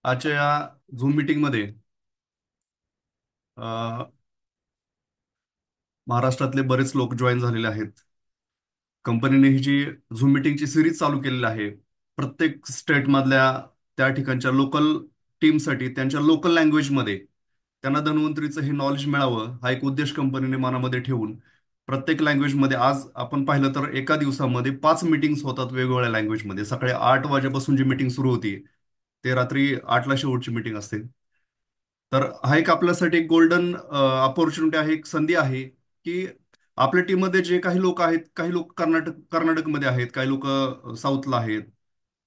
आजच्या या झूम मीटिंगमध्ये अ, महाराष्ट्रातले बरेच लोक जॉईन झालेले आहेत. कंपनीने ही जी झूम मीटिंगची सिरीज चालू केलेली आहे, प्रत्येक स्टेटमधल्या त्या ठिकाणच्या लोकल टीमसाठी त्यांच्या लोकल लँग्वेजमध्ये त्यांना धन्वंतरीचं हे नॉलेज मिळावं, हा एक उद्देश कंपनीने मनामध्ये ठेवून प्रत्येक लँग्वेजमध्ये आज आपण पाहिलं तर एका दिवसामध्ये 5 मीटिंग्स होतात वेगवेगळ्या लँग्वेजमध्ये. सकाळी 8 वाजेपासून जी मीटिंग सुरू होती ते रात्री 8ला शेवटची मीटिंग असते. तर हा एक आपल्यासाठी एक गोल्डन अपॉर्च्युनिटी आहे, एक संधी आहे की आपल्या टीममध्ये जे काही लोक आहेत, काही लोक कर्नाटकमध्ये आहेत, काही लोक साऊथला आहेत,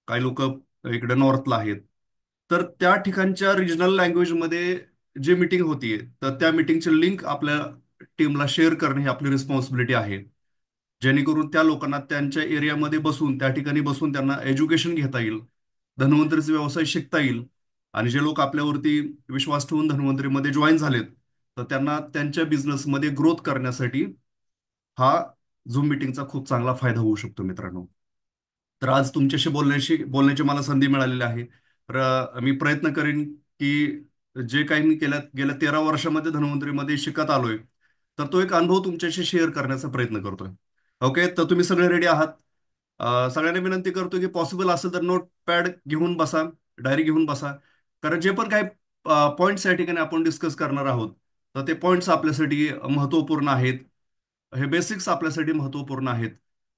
काही लोक इकडे नॉर्थला आहेत. तर त्या ठिकाणच्या रिजनल लँग्वेजमध्ये जी मीटिंग होतीये तर त्या मीटिंगची लिंक आपल्या टीमला शेअर करणे ही आपली रिस्पॉन्सिबिलिटी आहे. जेणेकरून त्या लोकांना त्यांच्या एरियामध्ये बसून त्या ठिकाणी बसून त्यांना एज्युकेशन घेता येईल, धन्वंतरीचे व्यवसाय शिकता येईल. आणि जे लोक आपल्यावरती विश्वास ठेवून धन्वंतरीमध्ये जॉईन झालेत तर त्यांना त्यांच्या बिझनेसमध्ये ग्रोथ करण्यासाठी हा झूम मीटिंगचा खूप चांगला फायदा होऊ शकतो मित्रांनो. तर आज तुमच्याशी बोलण्याची मला संधी मिळालेली आहे. तर मी प्रयत्न करेन की जे काही मी गेल्या 13 वर्षामध्ये धन्वंतरीमध्ये शिकत आलोय तर तो एक अनुभव तुमच्याशी शेअर करण्याचा प्रयत्न करतोय. ओके, तर तुम्ही सगळे रेडी आहात? सगळ्यांना विनंती करतो की पॉसिबल असेल तर नोट पॅड घेऊन बसा, डायरी घेऊन बसा. कारण जे पण काही पॉईंट्स या ठिकाणी आपण डिस्कस करणार आहोत तर ते पॉईंट्स आपल्यासाठी महत्त्वपूर्ण आहेत. हे बेसिक्स आपल्यासाठी महत्त्वपूर्ण आहेत.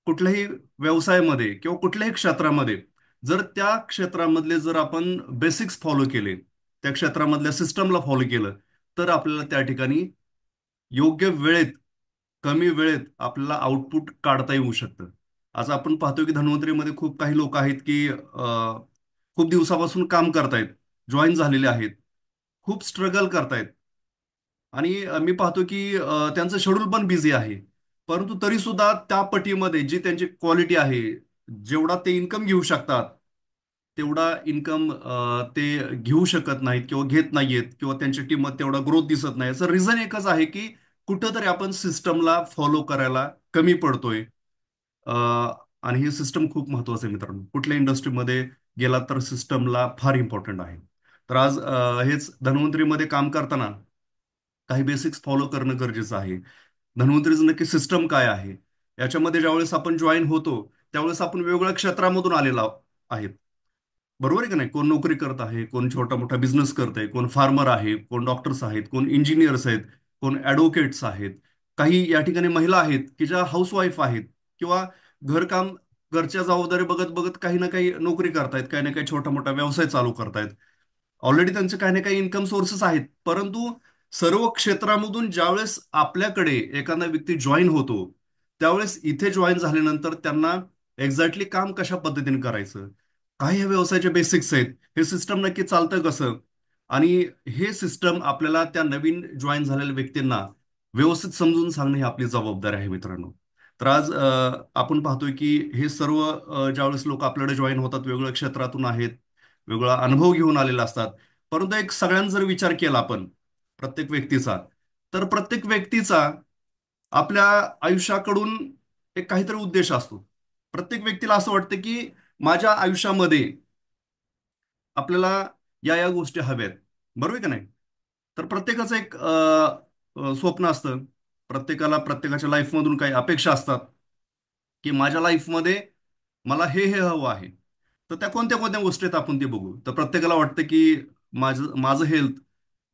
कुठल्याही व्यवसायामध्ये किंवा कुठल्याही क्षेत्रामध्ये जर त्या क्षेत्रामधले जर आपण बेसिक्स फॉलो केले, त्या क्षेत्रामधल्या सिस्टमला फॉलो केलं तर आपल्याला त्या ठिकाणी योग्य वेळेत, कमी वेळेत आपल्याला आउटपुट काढता येऊ शकतं. आज आपण पाहतो की धन्वंतरीमध्ये खूप काही लोक आहेत की खूप दिवसापासून काम करतायत, जॉईन झालेले आहेत, खूप स्ट्रगल करतायत. आणि मी पाहतो की त्यांचं शेड्यूल पण बिझी आहे. परंतु तरी सुद्धा त्या पटीमध्ये जी त्यांची क्वालिटी आहे, जेवढा ते इन्कम घेऊ शकतात तेवढा इन्कम ते घेऊ शकत नाहीत किंवा घेत नाहीयेत किंवा त्यांच्या टीममध्ये तेवढा ग्रोथ दिसत नाही. याचं रिझन एकच आहे की कुठंतरी आपण सिस्टमला फॉलो करायला कमी पडतोय. अ, आणि हे सिस्टम खूप महत्वाचं आहे मित्रांनो. कुठल्या इंडस्ट्रीमध्ये गेला तर सिस्टमला फार इम्पॉर्टंट आहे. तर आज हेच धन्वंतरीमध्ये काम करताना काही बेसिक्स फॉलो करणं गरजेचं आहे. धन्वंतरीचं नक्की सिस्टम काय आहे, याच्यामध्ये ज्यावेळेस आपण जॉईन होतो त्यावेळेस आपण वेगवेगळ्या क्षेत्रामधून आलेलो आहेत. बरोबर आहे का नाही? कोण नोकरी करत आहे, कोण छोटा मोठा बिझनेस करत आहे, कोण फार्मर आहे, कोण डॉक्टर्स आहेत, कोण इंजिनियर्स आहेत, कोण ॲडव्होकेट्स आहेत. काही या ठिकाणी महिला आहेत की ज्या हाऊसवाईफ आहेत किंवा घरकाम, घरच्या जबाबदारी बघत बघत काही ना काही नोकरी करतायत, काही ना काही छोटा मोठा व्यवसाय चालू करतायत. ऑलरेडी त्यांचे काही ना काही इन्कम सोर्सेस आहेत. परंतु सर्व क्षेत्रामधून ज्यावेळेस आपल्याकडे एखादा व्यक्ती जॉईन होतो त्यावेळेस इथे जॉईन झाल्यानंतर त्यांना एक्झॅक्टली काम कशा पद्धतीने करायचं, काय या व्यवसायाचे बेसिक्स आहेत, हे सिस्टम नक्की चालतं कसं, आणि हे सिस्टम आपल्याला त्या नवीन जॉईन झालेल्या व्यक्तींना व्यवस्थित समजून सांगणे ही आपली जबाबदारी आहे मित्रांनो. तर आज आपण पाहतोय की हे सर्व ज्यावेळेस लोक आपल्याकडे जॉईन होतात वेगवेगळ्या क्षेत्रातून आहेत, वेगळा अनुभव घेऊन आलेले असतात. परंतु एक सगळ्यांचा जर विचार केला आपण प्रत्येक व्यक्तीचा, तर प्रत्येक व्यक्तीचा आपल्या आयुष्याकडून एक काहीतरी उद्देश असतो. प्रत्येक व्यक्तीला असं वाटतं की माझ्या आयुष्यामध्ये आपल्याला या या गोष्टी हव्यात. बरोबर आहे का नाही? तर प्रत्येकाचं एक स्वप्न असतं. प्रत्येकाला प्रत्येकाच्या लाईफमधून काही अपेक्षा असतात की माझ्या लाईफमध्ये मला हे हवं आहे. तर त्या कोणत्या कोणत्या गोष्टी आहेत आपण ते बघू. तर प्रत्येकाला वाटतं की माझं माझं हेल्थ,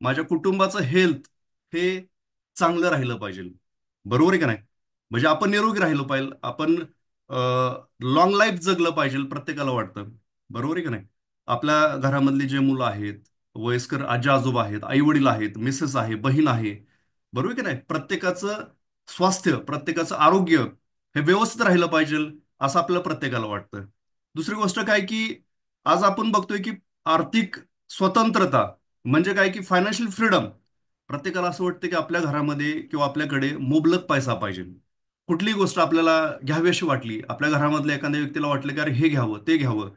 माझ्या कुटुंबाचं हेल्थ हे चांगलं राहिलं पाहिजे. बरोबर आहे का नाही? म्हणजे आपण निरोगी राहिलो पाहिजे, आपण लॉंग लाईफ जगलं पाहिजे प्रत्येकाला वाटतं. बरोबर आहे का नाही? आपल्या घरामधली जे मुलं आहेत, वयस्कर आजी आजोबा आहेत, आई वडील आहेत, मिसेस आहे, बहीण आहे, बरोबर आहे की नाही? प्रत्येकाचं स्वास्थ्य, प्रत्येकाचं आरोग्य हे व्यवस्थित राहिलं पाहिजे असं आपल्याला प्रत्येकाला वाटतं. दुसरी गोष्ट काय की आज आपण बघतोय की आर्थिक स्वतंत्रता म्हणजे काय की फायनान्शियल फ्रीडम. प्रत्येकाला असं वाटतं की आपल्या घरामध्ये किंवा आपल्याकडे मुबलक पैसा पाहिजे. कुठलीही गोष्ट आपल्याला घ्यावी अशी वाटली, आपल्या घरामधल्या एखाद्या व्यक्तीला वाटलं की अरे हे घ्यावं ते घ्यावं,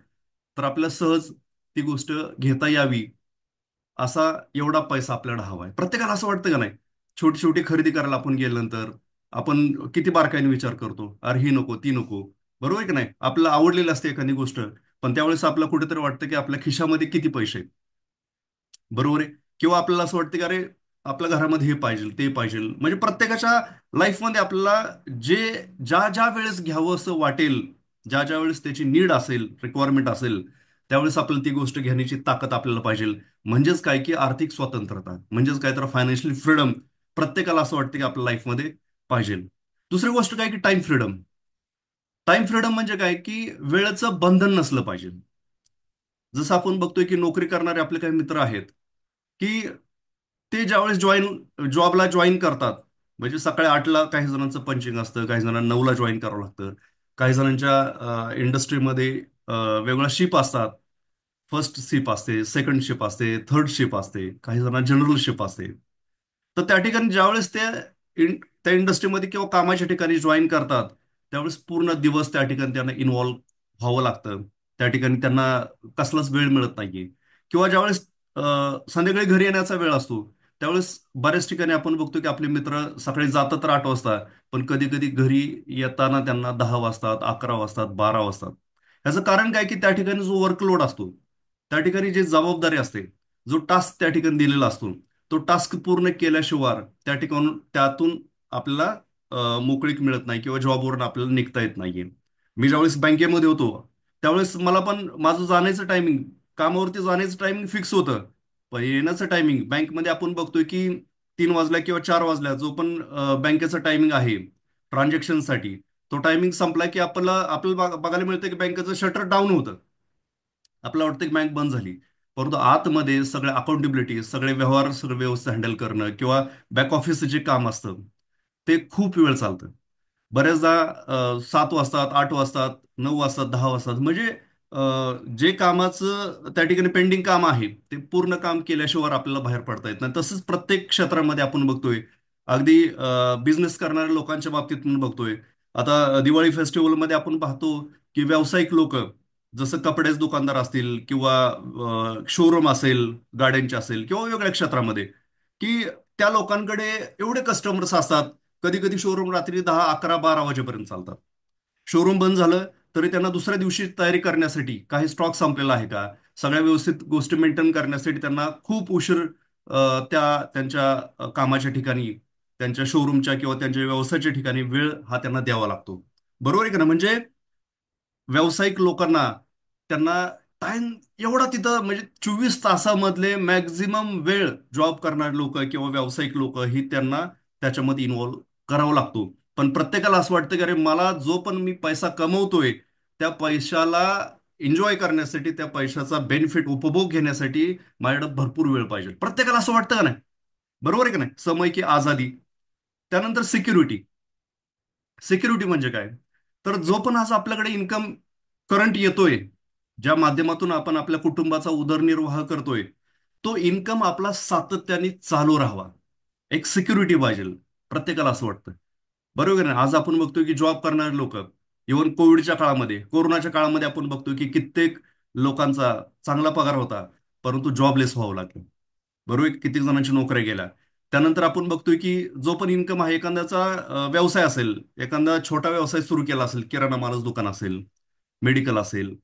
तर आपल्याला सहज ती गोष्ट घेता यावी असा एवढा पैसा आपल्याला हवा आहे. प्रत्येकाला असं वाटतं का नाही? छोटी छोटी खरेदी करायला आपण गेल्यानंतर आपण किती बारकाईने विचार करतो, अरे ही नको ती नको. बरोबर आहे की नाही? आपल्याला आवडलेली असते एखादी गोष्ट, पण त्यावेळेस आपल्याला कुठेतरी वाटतं की आपल्या खिशामध्ये किती पैसे आहेत. बरोबर आहे. किंवा आपल्याला असं वाटतं की अरे आपल्या घरामध्ये हे पाहिजे ते पाहिजे, म्हणजे प्रत्येकाच्या लाईफमध्ये आपल्याला जे ज्या ज्या वेळेस घ्यावं असं वाटेल, ज्या ज्या वेळेस त्याची नीड असेल, रिक्वायरमेंट असेल, त्यावेळेस आपल्याला ती गोष्ट घेण्याची ताकद आपल्याला पाहिजे. म्हणजेच काय की आर्थिक स्वतंत्रता, म्हणजेच काय तर फायनान्शियल फ्रीडम प्रत्येकाला असं वाटतं की आपल्या लाईफमध्ये पाहिजे. दुसरी गोष्ट काय की टाइम फ्रीडम. टाइम फ्रीडम म्हणजे काय की वेळेचं बंधन नसलं पाहिजे. जसं आपण बघतोय की नोकरी करणारे आपले काही मित्र आहेत की ते ज्यावेळेस जॉबला जॉईन करतात, म्हणजे सकाळी 8ला काही जणांचं पंचिंग असतं, काही जणांना 9ला जॉईन करावं लागतं. काही जणांच्या इंडस्ट्रीमध्ये वेगळ्या शिप असतात. फर्स्ट शिप असते, सेकंड शिप असते, थर्ड शिप असते, काही जणांना जनरल शिप असते. तर त्या ठिकाणी ज्यावेळेस त्या इंडस्ट्रीमध्ये किंवा कामाच्या ठिकाणी जॉईन करतात, त्यावेळेस पूर्ण दिवस त्या ठिकाणी त्यांना इन्व्हॉल्व व्हावं लागतं. त्या ठिकाणी त्यांना कसलाच वेळ मिळत नाहीये. किंवा ज्यावेळेस संध्याकाळी घरी येण्याचा वेळ असतो, त्यावेळेस बऱ्याच ठिकाणी आपण बघतो की आपले मित्र सकाळी जातात तर 8 वाजता, पण कधी कधी घरी येताना त्यांना 10 वाजतात, 11 वाजतात, 12 वाजतात. याचं कारण काय की त्या ठिकाणी जो वर्कलोड असतो, त्या ठिकाणी जी जबाबदारी असते, जो टास्क त्या ठिकाणी दिलेला असतो, तो टास्क पूर्ण केल्याशिवाय त्या ठिकाणून त्यातून आपल्याला मोकळीक मिळत नाही किंवा जॉबवरून आपल्याला निघता येत नाहीये. मी ज्यावेळेस बँकेमध्ये होतो, त्यावेळेस मला पण माझं जाण्याचं टायमिंग, कामावरती जाण्याचं टायमिंग फिक्स होतं. पण येण्याचं टायमिंग बँकमध्ये आपण बघतोय की 3 वाजल्या किंवा 4 वाजल्या, जो पण बँकेचा टायमिंग आहे ट्रान्झॅक्शनसाठी, तो टायमिंग संपला की आपल्याला बघायला मिळतं की बँकेचं शटर डाऊन होतं. आपल्याला वाटतं की बँक बंद झाली. परंतु आतमध्ये सगळे अकाउंटेबिलिटी, सगळे व्यवहार सगळे व्यवस्थित हँडल करणं किंवा बॅक ऑफिसचं जे काम असतं, ते खूप वेळ चालतं. बऱ्याचदा 7 वाजतात, 8 वाजतात, 9 वाजतात, 10 वाजतात, म्हणजे जे कामाचं त्या ठिकाणी पेंडिंग काम आहे ते पूर्ण काम केल्याशिवाय आपल्याला बाहेर पडता येत नाही. तसंच प्रत्येक क्षेत्रामध्ये आपण बघतोय. अगदी बिझनेस करणाऱ्या लोकांच्या बाबतीत पण बघतोय. आता दिवाळी फेस्टिवलमध्ये आपण पाहतो की व्यावसायिक लोक, जसं कपड्याचे दुकानदार असतील किंवा शोरूम असेल, गाड्यांचे असेल किंवा वेगवेगळ्या क्षेत्रामध्ये, की त्या लोकांकडे एवढे कस्टमर्स असतात. कधी कधी शोरूम रात्री 10, 11, 12 वाजेपर्यंत चालतात. शोरूम बंद झालं तरी त्यांना दुसऱ्या दिवशी तयारी करण्यासाठी काही स्टॉक संपलेला आहे का, सगळ्या व्यवस्थित गोष्टी मेंटेन करण्यासाठी त्यांना खूप उशीर त्यांच्या कामाच्या ठिकाणी, त्यांच्या शोरूमच्या किंवा त्यांच्या व्यवसायाच्या ठिकाणी वेळ हा त्यांना द्यावा लागतो. बरोबर आहे का ना? म्हणजे व्यावसायिक लोकांना, त्यांना टाइम एवढा तिथं, म्हणजे 24 तासामधले मॅक्झिमम वेळ जॉब करणारे लोक किंवा व्यावसायिक लोक ही त्यांना त्याच्यामध्ये इन्व्हॉल्व करावा लागतो. पण प्रत्येकाला असं वाटतं की अरे मला जो पण मी पैसा कमवतोय, त्या पैशाला एन्जॉय करण्यासाठी, त्या पैशाचा बेनिफिट उपभोग घेण्यासाठी माझ्याकडे भरपूर वेळ पाहिजे. प्रत्येकाला असं वाटतं का नाही? बरोबर आहे का नाही? समय की आझादी. त्यानंतर सिक्युरिटी. सिक्युरिटी म्हणजे काय? तर जो पण आज आपल्याकडे इन्कम करंट येतोय, ज्या माध्यमातून आपण आपल्या कुटुंबाचा उदरनिर्वाह करतोय, तो इन्कम आपला सातत्याने चालू राहावा. एक सिक्युरिटी पाहिजे. प्रत्येकाला असं वाटतं. बरोबर आहे ना? आज आपण बघतोय की जॉब करणारे लोक, इव्हन कोविडच्या काळामध्ये, कोरोनाच्या काळामध्ये आपण बघतोय की कित्येक लोकांचा चांगला पगार होता, परंतु जॉबलेस व्हावं लागलं. बरोबर आहे? कित्येक जणांची नोकऱ्या गेल्या. त्यानंतर आपण बघतोय की जो पण इन्कम आहे, एखाद्याचा व्यवसाय असेल, एखादा छोटा व्यवसाय सुरू केला असेल, किराणा मालाचं दुकान असेल, मेडिकल असेल,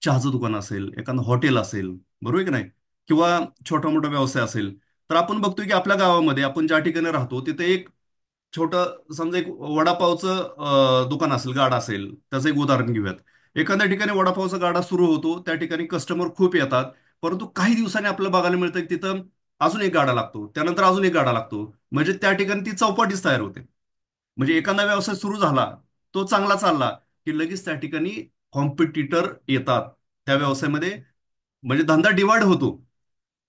चहाचं दुकान असेल, एखादं हॉटेल असेल, बरोबर आहे की नाही? किंवा छोटा मोठा व्यवसाय असेल, तर आपण बघतोय की आपल्या गावामध्ये आपण ज्या ठिकाणी राहतो तिथे एक छोटं, समजा एक वडापावचं दुकान असेल, गाडा असेल, त्याचं एक उदाहरण घेऊयात. एखाद्या ठिकाणी वडापावचा गाडा सुरू होतो, त्या ठिकाणी कस्टमर खूप येतात, परंतु काही दिवसांनी आपल्याला बघायला मिळतं की तिथं अजून एक गाडा लागतो, त्यानंतर अजून एक गाडा लागतो. म्हणजे त्या ठिकाणी ती चौपाटीच तयार होते. म्हणजे एखादा व्यवसाय सुरू झाला, तो चांगला चालला, की लगेच त्या ठिकाणी कॉम्पिटिटर येतात त्या व्यवसायामध्ये. म्हणजे धंदा डिवाइड होतो.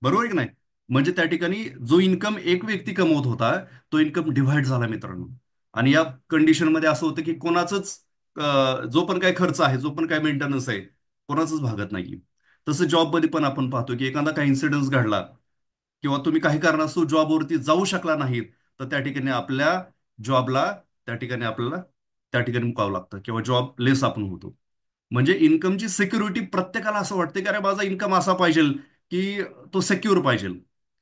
बरोबर आहे की नाही? म्हणजे त्या ठिकाणी जो इन्कम एक व्यक्ती कमवत होता, तो इन्कम डिव्हाइड झाला मित्रांनो. आणि या कंडिशनमध्ये असं होतं की कोणाचंच जो पण काही खर्च आहे, जो पण काही मेंटेनन्स आहे, कोणाचंच भागत नाही. तसं जॉबमध्ये पण आपण पाहतो की एखादा काही इन्सिडेन्स घडला किंवा तुम्ही काही कारणास्तव जॉबवरती जाऊ शकला नाहीत, तर त्या ठिकाणी आपल्या जॉबला, त्या ठिकाणी आपल्याला त्या ठिकाणी मुकावं लागतं किंवा जॉब लेस आपण होतो. म्हणजे इन्कमची सिक्युरिटी प्रत्येकाला असं वाटतं की अरे माझा इन्कम असा पाहिजे की तो सिक्युअर पाहिजे.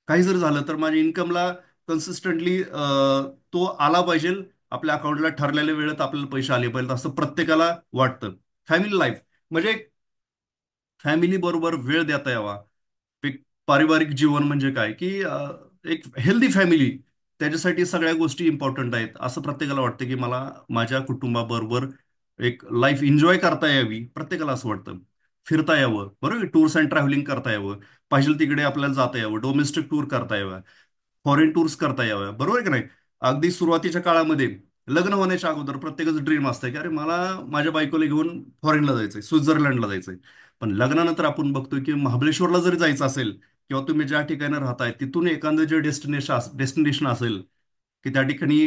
काही जर झालं तर माझ्या इन्कमला कन्सिस्टंटली तो आला पाहिजे. आपल्या अकाउंटला ठरलेल्या वेळेत आपल्याला पैसे आले पाहिजेत असं प्रत्येकाला वाटतं. फॅमिली लाईफ म्हणजे फॅमिली बरोबर वेळ देता यावा, पारिवारिक जीवन म्हणजे काय, की एक हेल्दी फॅमिली, त्याच्यासाठी सगळ्या गोष्टी इम्पॉर्टंट आहेत. असं प्रत्येकाला वाटतं की मला माझ्या कुटुंबाबरोबर एक लाईफ एन्जॉय करता यावी. प्रत्येकाला असं वाटतं. फिरता यावं, बरोबर, टूर्स अँड ट्रॅव्हलिंग करता यावं, पाहिजे तिकडे आपल्याला जाता यावं, डोमेस्टिक टूर करता यावं, फॉरेन टूर्स करता याव्या, बरोबर आहे की नाही. अगदी सुरुवातीच्या काळामध्ये लग्न होण्याच्या अगोदर प्रत्येकाचं ड्रीम असतं की अरे मला माझ्या बायकोला घेऊन फॉरेनला जायचंय, स्वित्झर्लंडला जायचंय. पण लग्नानंतर आपण बघतोय की महाबळेश्वरला जरी जायचं असेल किंवा तुम्ही ज्या ठिकाणी राहताय तिथून एखादं जे डेस्टिनेशन असेल, की त्या ठिकाणी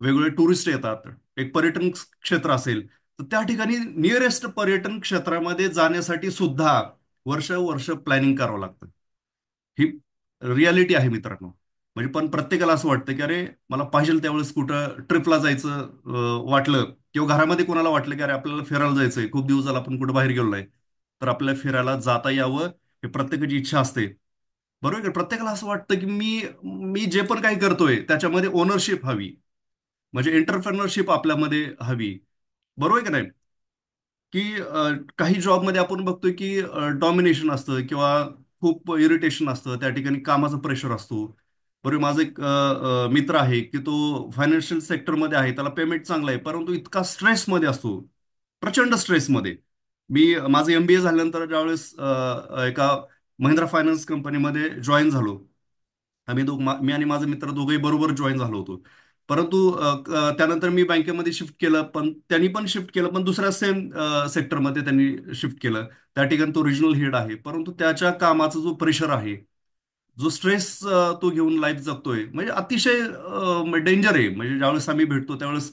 वेगवेगळे टुरिस्ट येतात, एक पर्यटन क्षेत्र असेल, तर त्या ठिकाणी नियरेस्ट पर्यटन क्षेत्रामध्ये जाण्यासाठी सुद्धा वर्ष प्लॅनिंग करावं लागतं. ही रियालिटी आहे मित्रांनो. म्हणजे पण प्रत्येकाला असं वाटतं की अरे मला पाहिजे त्यावेळेस कुठं ट्रिपला जायचं वाटलं, किंवा घरामध्ये कोणाला वाटलं की अरे आपल्याला फिरायला जायचंय, खूप दिवस झाला आपण कुठं बाहेर गेलो नाही, तर आपल्याला फिरायला जाता यावं, हे प्रत्येकाची इच्छा असते. बरोबर आहे का? प्रत्येकाला असं वाटतं की मी मी जे पण काही करतोय त्याच्यामध्ये ओनरशिप हवी, म्हणजे एंटरप्रेनरशिप आपल्यामध्ये हवी. बरोबर आहे का नाही? की काही जॉबमध्ये आपण बघतोय की डॉमिनेशन असतं किंवा खूप इरिटेशन असतं, त्या ठिकाणी कामाचा प्रेशर असतो. बरोबर, माझा एक मित्र आहे की तो फायनान्शियल सेक्टरमध्ये आहे, त्याला पेमेंट चांगला आहे, परंतु इतका स्ट्रेसमध्ये असतो, प्रचंड स्ट्रेसमध्ये. मी माझं MBA झाल्यानंतर ज्यावेळेस एका महिंद्रा फायनान्स कंपनीमध्ये जॉईन झालो. मी आणि माझा मित्र दोघेही बरोबर जॉईन झालो होतो. परंतु त्यानंतर मी बँकेमध्ये शिफ्ट केलं, पण त्यांनी पण शिफ्ट केलं, पण दुसऱ्या सेम सेक्टरमध्ये त्यांनी शिफ्ट केलं. त्या ठिकाणी तो रिजनल हेड आहे, परंतु त्याच्या कामाचा जो प्रेशर आहे, जो स्ट्रेस तो घेऊन लाईफ जगतोय, म्हणजे अतिशय डेंजर आहे. म्हणजे ज्यावेळेस आम्ही भेटतो त्यावेळेस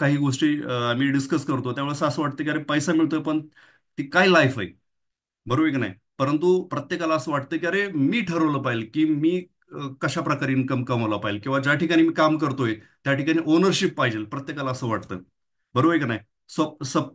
काही गोष्टी आम्ही डिस्कस करतो, त्यावेळेस असं वाटतं की अरे पैसा मिळतोय पण ती काय लाईफ आहे, बरोबर आहे की नाही. परंतु प्रत्येकाला असं वाटतं की अरे मी ठरवलं पाहिजे की मी कशा प्रकारे इन्कम कमवला पाहिजे, किंवा ज्या ठिकाणी मी काम करतोय त्या ठिकाणी ओनरशिप पाहिजे, प्रत्येकाला असं वाटतं. बरोबर आहे की नाही.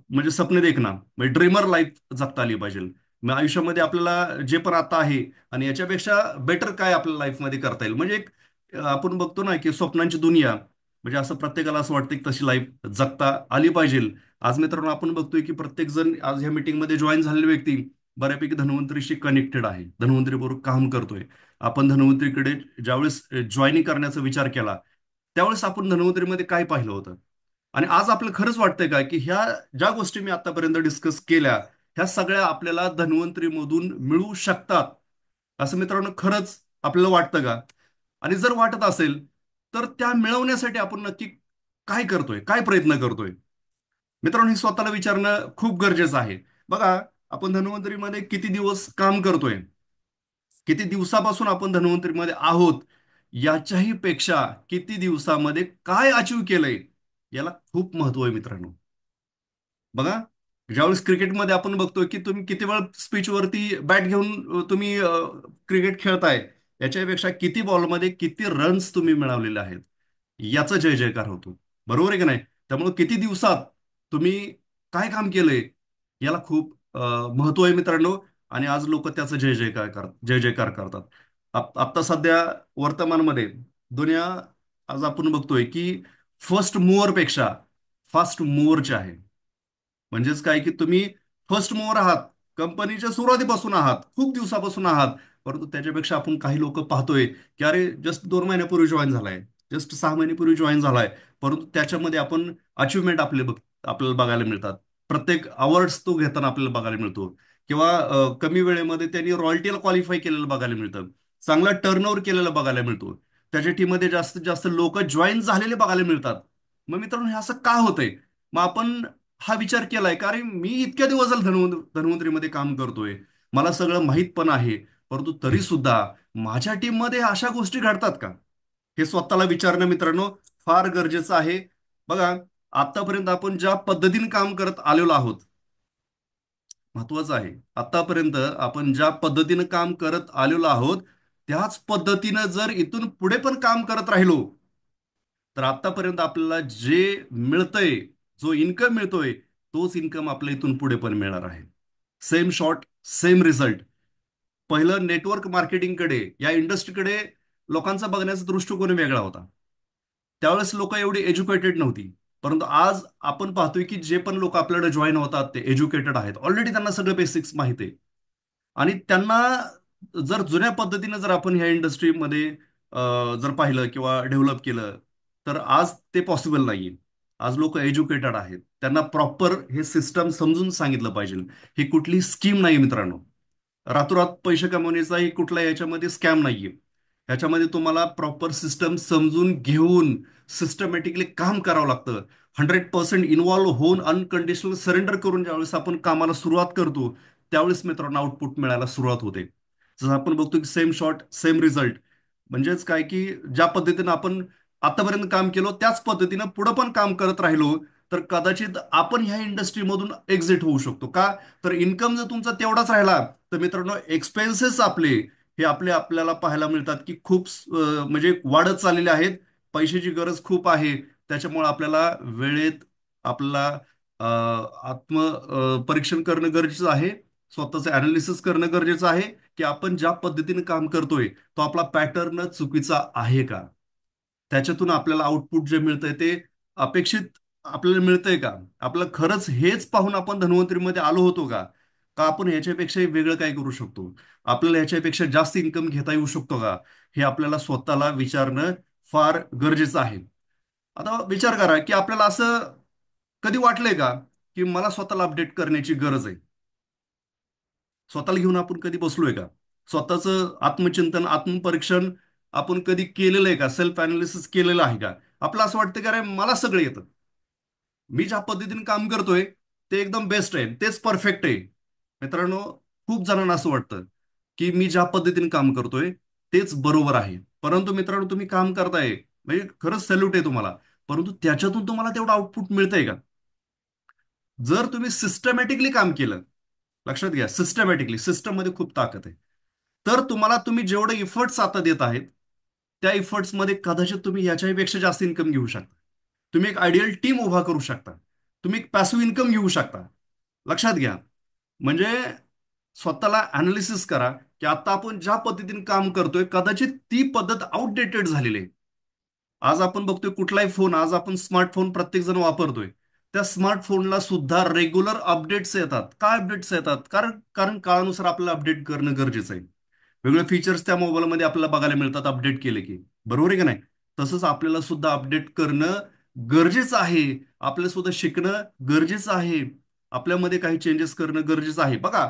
म्हणजे स्वप्न देखना, म्हणजे ड्रीमर लाईफ जगता आली पाहिजे. मग आयुष्यामध्ये आपल्याला जे पण आता आहे आणि याच्यापेक्षा बेटर काय आपल्या लाईफमध्ये करता येईल, म्हणजे एक आपण बघतो ना की स्वप्नांची दुनिया, म्हणजे असं प्रत्येकाला असं वाटतं की तशी लाईफ जगता आली पाहिजे. आज मित्रांनो आपण बघतोय की प्रत्येक जण आज ह्या मीटिंगमध्ये जॉईन झालेले व्यक्ती बऱ्यापैकी धन्वंतरीशी कनेक्टेड आहे, धन्वंतरी बरोबर काम करतोय. आपण धन्वंतरीकडे ज्यावेळेस जॉईनिंग करण्याचा विचार केला, त्यावेळेस आपण धन्वंतरीमध्ये काय पाहिलं होतं. आणि आज आपल्याला खरंच वाटतंय का की ह्या ज्या गोष्टी मी आतापर्यंत डिस्कस केल्या, ह्या सगळ्या आपल्याला धन्वंतरीमधून मिळू शकतात, असं मित्रांनो खरंच आपल्याला वाटतं का? आणि जर वाटत असेल तर त्या मिळवण्यासाठी आपण नक्की काय करतोय, काय प्रयत्न करतोय? मित्रांनो, हे स्वतःला विचारणं खूप गरजेचं आहे. बघा, आपण धन्वंतरीमध्ये किती दिवस काम करतोय, किती दिवसापासून आपण धन्वंतरीमध्ये आहोत, याच्याही पेक्षा किती दिवसामध्ये काय अचीव केलंय, याला खूप महत्व आहे मित्रांनो. बघा, ज्यावेळेस क्रिकेटमध्ये आपण बघतोय की तुम्ही किती वेळ स्पीचवरती बॅट घेऊन तुम्ही क्रिकेट खेळताय, याच्यापेक्षा किती बॉलमध्ये किती रन्स तुम्ही मिळवलेले आहेत, याचा जय जयकार होतो. बरोबर आहे की नाही. त्यामुळे किती दिवसात तुम्ही काय काम केलंय, याला खूप महत्व आहे मित्रांनो. आणि आज लोक त्याचा जय जयकार करतात. आता सध्या वर्तमानमध्ये दुनिया, आज आपण बघतोय की फर्स्ट मूव्हर पेक्षा फास्ट मूव्हरचे आहे. म्हणजेच काय की तुम्ही फर्स्ट मोवर आहात, कंपनीच्या सुरुवातीपासून आहात, खूप दिवसापासून आहात, परंतु त्याच्यापेक्षा आपण काही लोक पाहतोय की अरे जस्ट 2 महिन्यापूर्वी जॉईन झालाय, जस्ट 6 महिन्यापूर्वी जॉईन झालाय, परंतु त्याच्यामध्ये आपण अचिव्हमेंट आपल्याला बघायला मिळतात. प्रत्येक अवॉर्ड्स तो घेताना आपल्याला बघायला मिळतो, किंवा कमी वेळेमध्ये त्यांनी रॉयल्टीला क्वालिफाय केलेलं बघायला मिळतं, चांगला टर्नओव्हर केलेलं बघायला मिळतो, त्याच्या टीममध्ये जास्तीत जास्त लोक जॉईन झालेले बघायला मिळतात. मग मित्रांनो, हे असं का होतंय? मग आपण हा विचार केलाय का अरे मी इतक्या दिवस झालं धन्वंतरीमध्ये काम करतोय, मला सगळं माहीत पण आहे, परंतु तरी सुद्धा माझ्या टीममध्ये अशा गोष्टी घडतात का? हे स्वतःला विचारणं मित्रांनो फार गरजेचं आहे. बघा, आतापर्यंत आपण ज्या पद्धतीने काम करत आलेलो आहोत, महत्वाचं आहे, आतापर्यंत आपण ज्या पद्धतीनं काम करत आलेलो आहोत, त्याच पद्धतीनं जर इथून पुढे पण काम करत राहिलो, तर आतापर्यंत आपल्याला जे मिळतंय, जो इन्कम मिळतोय, तोच इन्कम आपल्या इथून पुढे पण मिळणार आहे. Same shot, same result. पहिलं नेटवर्क मार्केटिंगकडे, या इंडस्ट्रीकडे लोकांचा बघण्याचा दृष्टिकोन वेगळा होता. त्यावेळेस लोक एवढी एज्युकेटेड नव्हती. परंतु आज आपण पाहतोय की जे पण लोक आपल्याकडे जॉईन होतात ते एज्युकेटेड आहेत, ऑलरेडी त्यांना सगळं बेसिक्स माहिती आहे. आणि त्यांना जर जुन्या पद्धतीने जर आपण ह्या इंडस्ट्रीमध्ये जर पाहिलं किंवा डेव्हलप केलं, तर आज ते पॉसिबल नाहीये. आज लोक एज्युकेटेड आहेत, त्यांना प्रॉपर हे सिस्टम समजून सांगितलं पाहिजे. ही कुठली स्कीम नाही मित्रांनो. रातोरात पैसे कमवण्याचा ही कुठला याच्यामध्ये स्कॅम नाहीये. ह्याच्यामध्ये तुम्हाला प्रॉपर सिस्टम समजून घेऊन सिस्टमॅटिकली काम करावं लागतं. 100% इन्व्हॉल्व्ह होऊन अनकंडिशनल सरेंडर करून ज्यावेळेस आपण कामाला सुरुवात करतो, त्यावेळेस मित्रांनो आउटपुट मिळायला सुरुवात होते. जसं आपण बघतो की सेम शॉट सेम रिझल्ट. म्हणजेच काय की ज्या पद्धतीनं आपण आतापर्यंत काम केलं त्याच पद्धतीनं पुढे पण काम करत राहिलो, तर कदाचित आपण ह्या इंडस्ट्रीमधून एक्झिट होऊ शकतो. का? तर इन्कम जर तुमचा तेवढाच राहिला, तर मित्रांनो एक्सपेन्सेस आपले हे आपल्याला पाहायला मिळतात की खूप म्हणजे वाढत चाललेले आहेत. पैशाची गरज खूप आहे. त्याच्यामुळे आपल्याला वेळेत आपल्याला आत्म परीक्षण करणं गरजेचं आहे. स्वतःचं अनालिसिस करणं गरजेचं आहे की आपण ज्या पद्धतीने काम करतोय तो आपला पॅटर्न चुकीचा आहे का. त्याच्यातून आपल्याला आउटपुट जे मिळतंय ते अपेक्षित आपल्याला मिळतंय का. आपलं खरंच हेच पाहून आपण धन्वंतरीमध्ये आलो होतो का, का आपण ह्याच्यापेक्षा वेगळं काय करू शकतो, आपल्याला ह्याच्यापेक्षा जास्त इन्कम घेता येऊ शकतो का. हे आपल्याला स्वतःला विचारणं फार गरजेचं आहे. आता विचार करा की आपल्याला असं कधी वाटलंय का की मला स्वतःला अपडेट करण्याची गरज आहे. स्वतःला घेऊन आपण कधी बसलोय का? स्वतःचं आत्मचिंतन आत्मपरीक्षण आपण कधी केलेलं आहे का? सेल्फ अनालिसिस केलेलं आहे का? आपलं असं वाटतं की अरे मला सगळं येतं, मी ज्या पद्धतीने काम करतोय ते एकदम बेस्ट आहे, तेच परफेक्ट आहे. मित्रांनो, खूप जणांना असं वाटतं की मी ज्या पद्धतीने काम करतोय तेच बरोबर आहे. परंतु मित्रांनो, तुम्ही काम करताय म्हणजे खरंच सॅल्यूट आहे तुम्हाला. परंतु त्याच्यातून तुम्हाला तेवढं आउटपुट मिळतंय का? जर तुम्ही सिस्टमॅटिकली काम केलं, लक्षात घ्या, सिस्टमॅटिकली सिस्टममध्ये खूप ताकद आहे. तर तुम्हाला तुम्ही जेवढे इफर्ट्स आता देत आहेत त्या इफर्ट्समध्ये कदाचित तुम्ही याच्याही पेक्षा जास्त इन्कम घेऊ शकता. तुम्ही एक आयडियल टीम उभा करू शकता. तुम्ही एक पॅसिव्ह इन्कम घेऊ शकता. लक्षात घ्या. म्हणजे स्वतःला अनालिसिस करा की आता आपण ज्या पद्धतीने काम करतोय कदाचित ती पद्धत आउटडेटेड झालेली आहे. आज आपण बघतोय कुठलाही फोन, आज आपण स्मार्टफोन प्रत्येक जण वापरतोय. त्या स्मार्टफोनला सुद्धा रेग्युलर अपडेट्स येतात. काय अपडेट्स येतात? कारण कारण काळानुसार आपल्याला अपडेट करणं गरजेचं आहे. वेगवेगळे फीचर्स त्या मोबाईलमध्ये आपल्याला बघायला मिळतात अपडेट केले की. बरोबर आहे का नाही? तसंच आपल्याला सुद्धा अपडेट करणं गरजेचं आहे. आपल्याला सुद्धा शिकणं गरजेचं आहे. आपल्यामध्ये काही चेंजेस करणं गरजेचं आहे. बघा,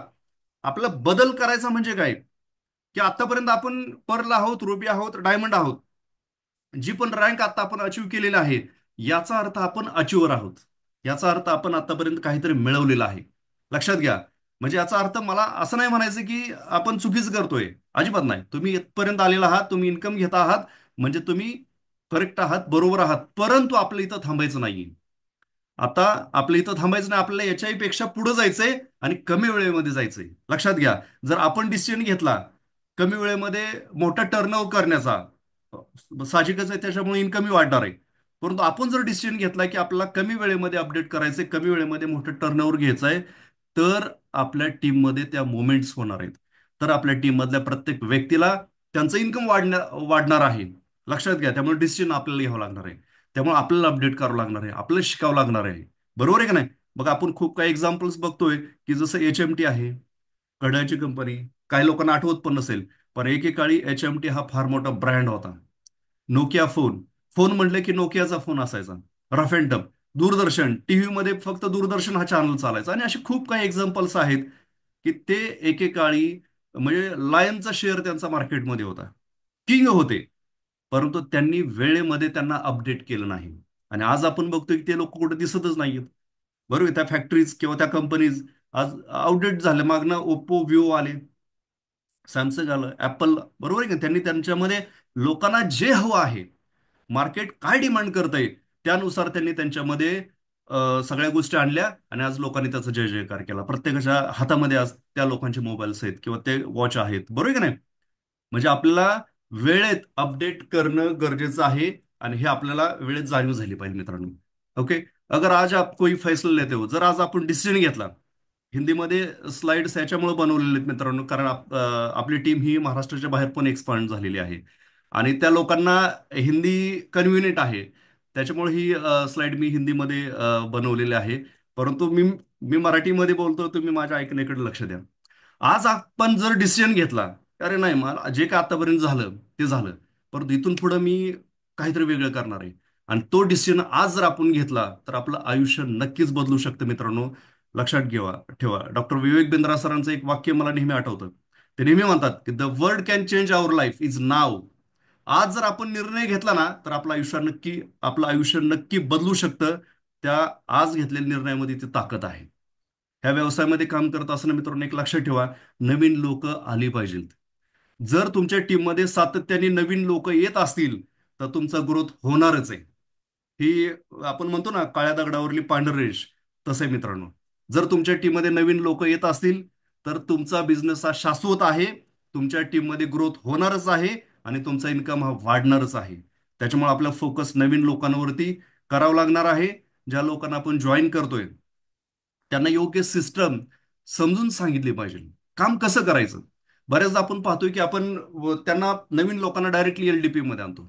आपला बदल करायचा म्हणजे काय, की आतापर्यंत आपण पर्ल आहोत, रुबी आहोत, डायमंड आहोत. जी पण रँक आता आपण अचीव्ह केलेली आहे, याचा अर्थ आपण अचिव्हर आहोत. याचा अर्थ आपण आतापर्यंत काहीतरी मिळवलेलं आहे. लक्षात घ्या. म्हणजे याचा अर्थ मला असं नाही म्हणायचं की आपण चुकीचं करतोय. अजिबात नाही. तुम्ही इथपर्यंत आलेला आहात, तुम्ही इन्कम घेत आहात, म्हणजे तुम्ही करेक्ट आहात, बरोबर आहात. परंतु आपलं इथं थांबायचं नाहीये. आता आपलं इथं थांबायचं नाही, आपल्याला याच्याही पेक्षा पुढे जायचंय आणि कमी वेळेमध्ये जायचंय. लक्षात घ्या. जर आपण डिसिजन घेतला कमी वेळेमध्ये मोठा टर्नओव्हर करण्याचा, साहजिकच आहे, त्याच्यामुळे इन्कमही वाढणार आहे. परंतु आपण जर डिसिजन घेतला की आपल्याला कमी वेळेमध्ये अपडेट करायचंय, कमी वेळेमध्ये मोठं टर्नओव्हर घ्यायचंय, तर आपल्या टीममध्ये त्या मुवमेंट्स होणार आहेत. तर आपल्या टीम मधल्या प्रत्येक व्यक्तीला त्यांचं इन्कम वाढणार आहे. लक्षात घ्या. त्यामुळे डिसिजन आपल्याला घ्यावं लागणार आहे. त्यामुळे आपल्याला अपडेट करावं लागणार आहे, आपल्याला शिकावं लागणार आहे. बरोबर आहे का नाही? बघा, आपण खूप काही एक्झाम्पल्स बघतोय की जसं HMT आहे, घड्याळची कंपनी. काही लोकांना आठवत पण नसेल, पण एकेकाळी HMT हा फार मोठा ब्रँड होता. नोकिया फोन, फोन म्हटलं की नोकियाचा फोन असायचा. Rough and tough. Doordarshan, TV मध्ये फक्त दूरदर्शन हा चॅनल चालायचा. आणि असे खूप काही एक्झाम्पल्स आहेत की ते एकेकाळी म्हणजे लायनचा शेअर त्यांचा मार्केटमध्ये होता, किंग होते. परंतु त्यांनी वेळेमध्ये त्यांना अपडेट केलं नाही. आणि आज आपण बघतोय की ते लोक कुठे दिसतच नाहीयेत. बरोबर आहे? त्या फॅक्टरीज किंवा त्या कंपनीज आज आउटडेट झाल्या. मागनं ओप्पो, विवो आले, सॅमसंग आलं, ऍपल. बरोबर आहे का? त्यांनी त्यांच्यामध्ये लोकांना जे हवं आहे, मार्केट काय डिमांड करतंय, त्यानुसार त्यांनी त्यांच्यामध्ये सगळ्या गोष्टी आणल्या आणि आज लोकांनी त्याचा जय जयकार केला. प्रत्येकाच्या हातामध्ये आज त्या लोकांचे मोबाईल्स आहेत किंवा ते वॉच आहेत. बरोबर आहे का नाही? म्हणजे आपल्याला वेळेत अपडेट करणं गरजेचं आहे. आणि हे आपल्याला वेळेत जाणीव झाली पाहिजे मित्रांनो. ओके. अगर आज आप कोई फैसला लेते हो, जर आज आपण डिसिजन घेतला. हिंदीमध्ये स्लाइड्स याच्यामुळे बनवलेले आहेत मित्रांनो, कारण आपली टीम ही महाराष्ट्राच्या बाहेर पण एक्सपांड झालेली आहे. आणि त्या लोकांना हिंदी कन्व्हिनियंट आहे. त्याच्यामुळे ही स्लाइड मी हिंदीमध्ये बनवलेली आहे. परंतु मी मराठीमध्ये बोलतो, तुम्ही माझ्या ऐकण्याकडे लक्ष द्या. आज आपण जर डिसिजन घेतला अरे नाही, मला जे काय आतापर्यंत झालं ते झालं, परंतु इथून पुढे मी काहीतरी वेगळं करणार आहे. आणि तो डिसिजन आज जर आपण घेतला तर आपलं आयुष्य नक्कीच बदलू शकतं मित्रांनो. लक्षात घेवा ठेवा, डॉक्टर विवेक बिंद्रा सरांचं एक वाक्य मला नेहमी आठवतं. ते नेहमी म्हणतात की the word can change our life is now. आज जर आपण निर्णय घेतला ना तर आपलं आयुष्य नक्की बदलू शकतं. त्या आज घेतलेल्या निर्णयामध्ये ती ताकद आहे. ह्या व्यवसायामध्ये काम करत असताना मित्रांनो एक लक्षात ठेवा, नवीन लोक आली पाहिजेत. जर तुमच्या टीममध्ये सातत्याने नवीन लोक येत असतील तर तुमचा ग्रोथ होणारच आहे. ही आपण म्हणतो ना काळ्या दगडावरली पांढरी रेष, तसं आहे मित्रांनो. जर तुमच्या टीममध्ये नवीन लोक येत असतील तर तुमचा बिझनेस हा शाश्वत आहे. तुमच्या टीममध्ये ग्रोथ होणारच आहे आणि तुमचा इन्कम हा वाढणारच आहे. त्याच्यामुळे आपला फोकस नवीन लोकांवरती करावं लागणार आहे. ज्या लोकांना आपण जॉईन करतोय त्यांना योग्य सिस्टम समजून सांगितली पाहिजे, काम कसं करायचं. बऱ्याचदा आपण पाहतोय की आपण त्यांना नवीन लोकांना डायरेक्टली एलडीपी मध्ये आणतो,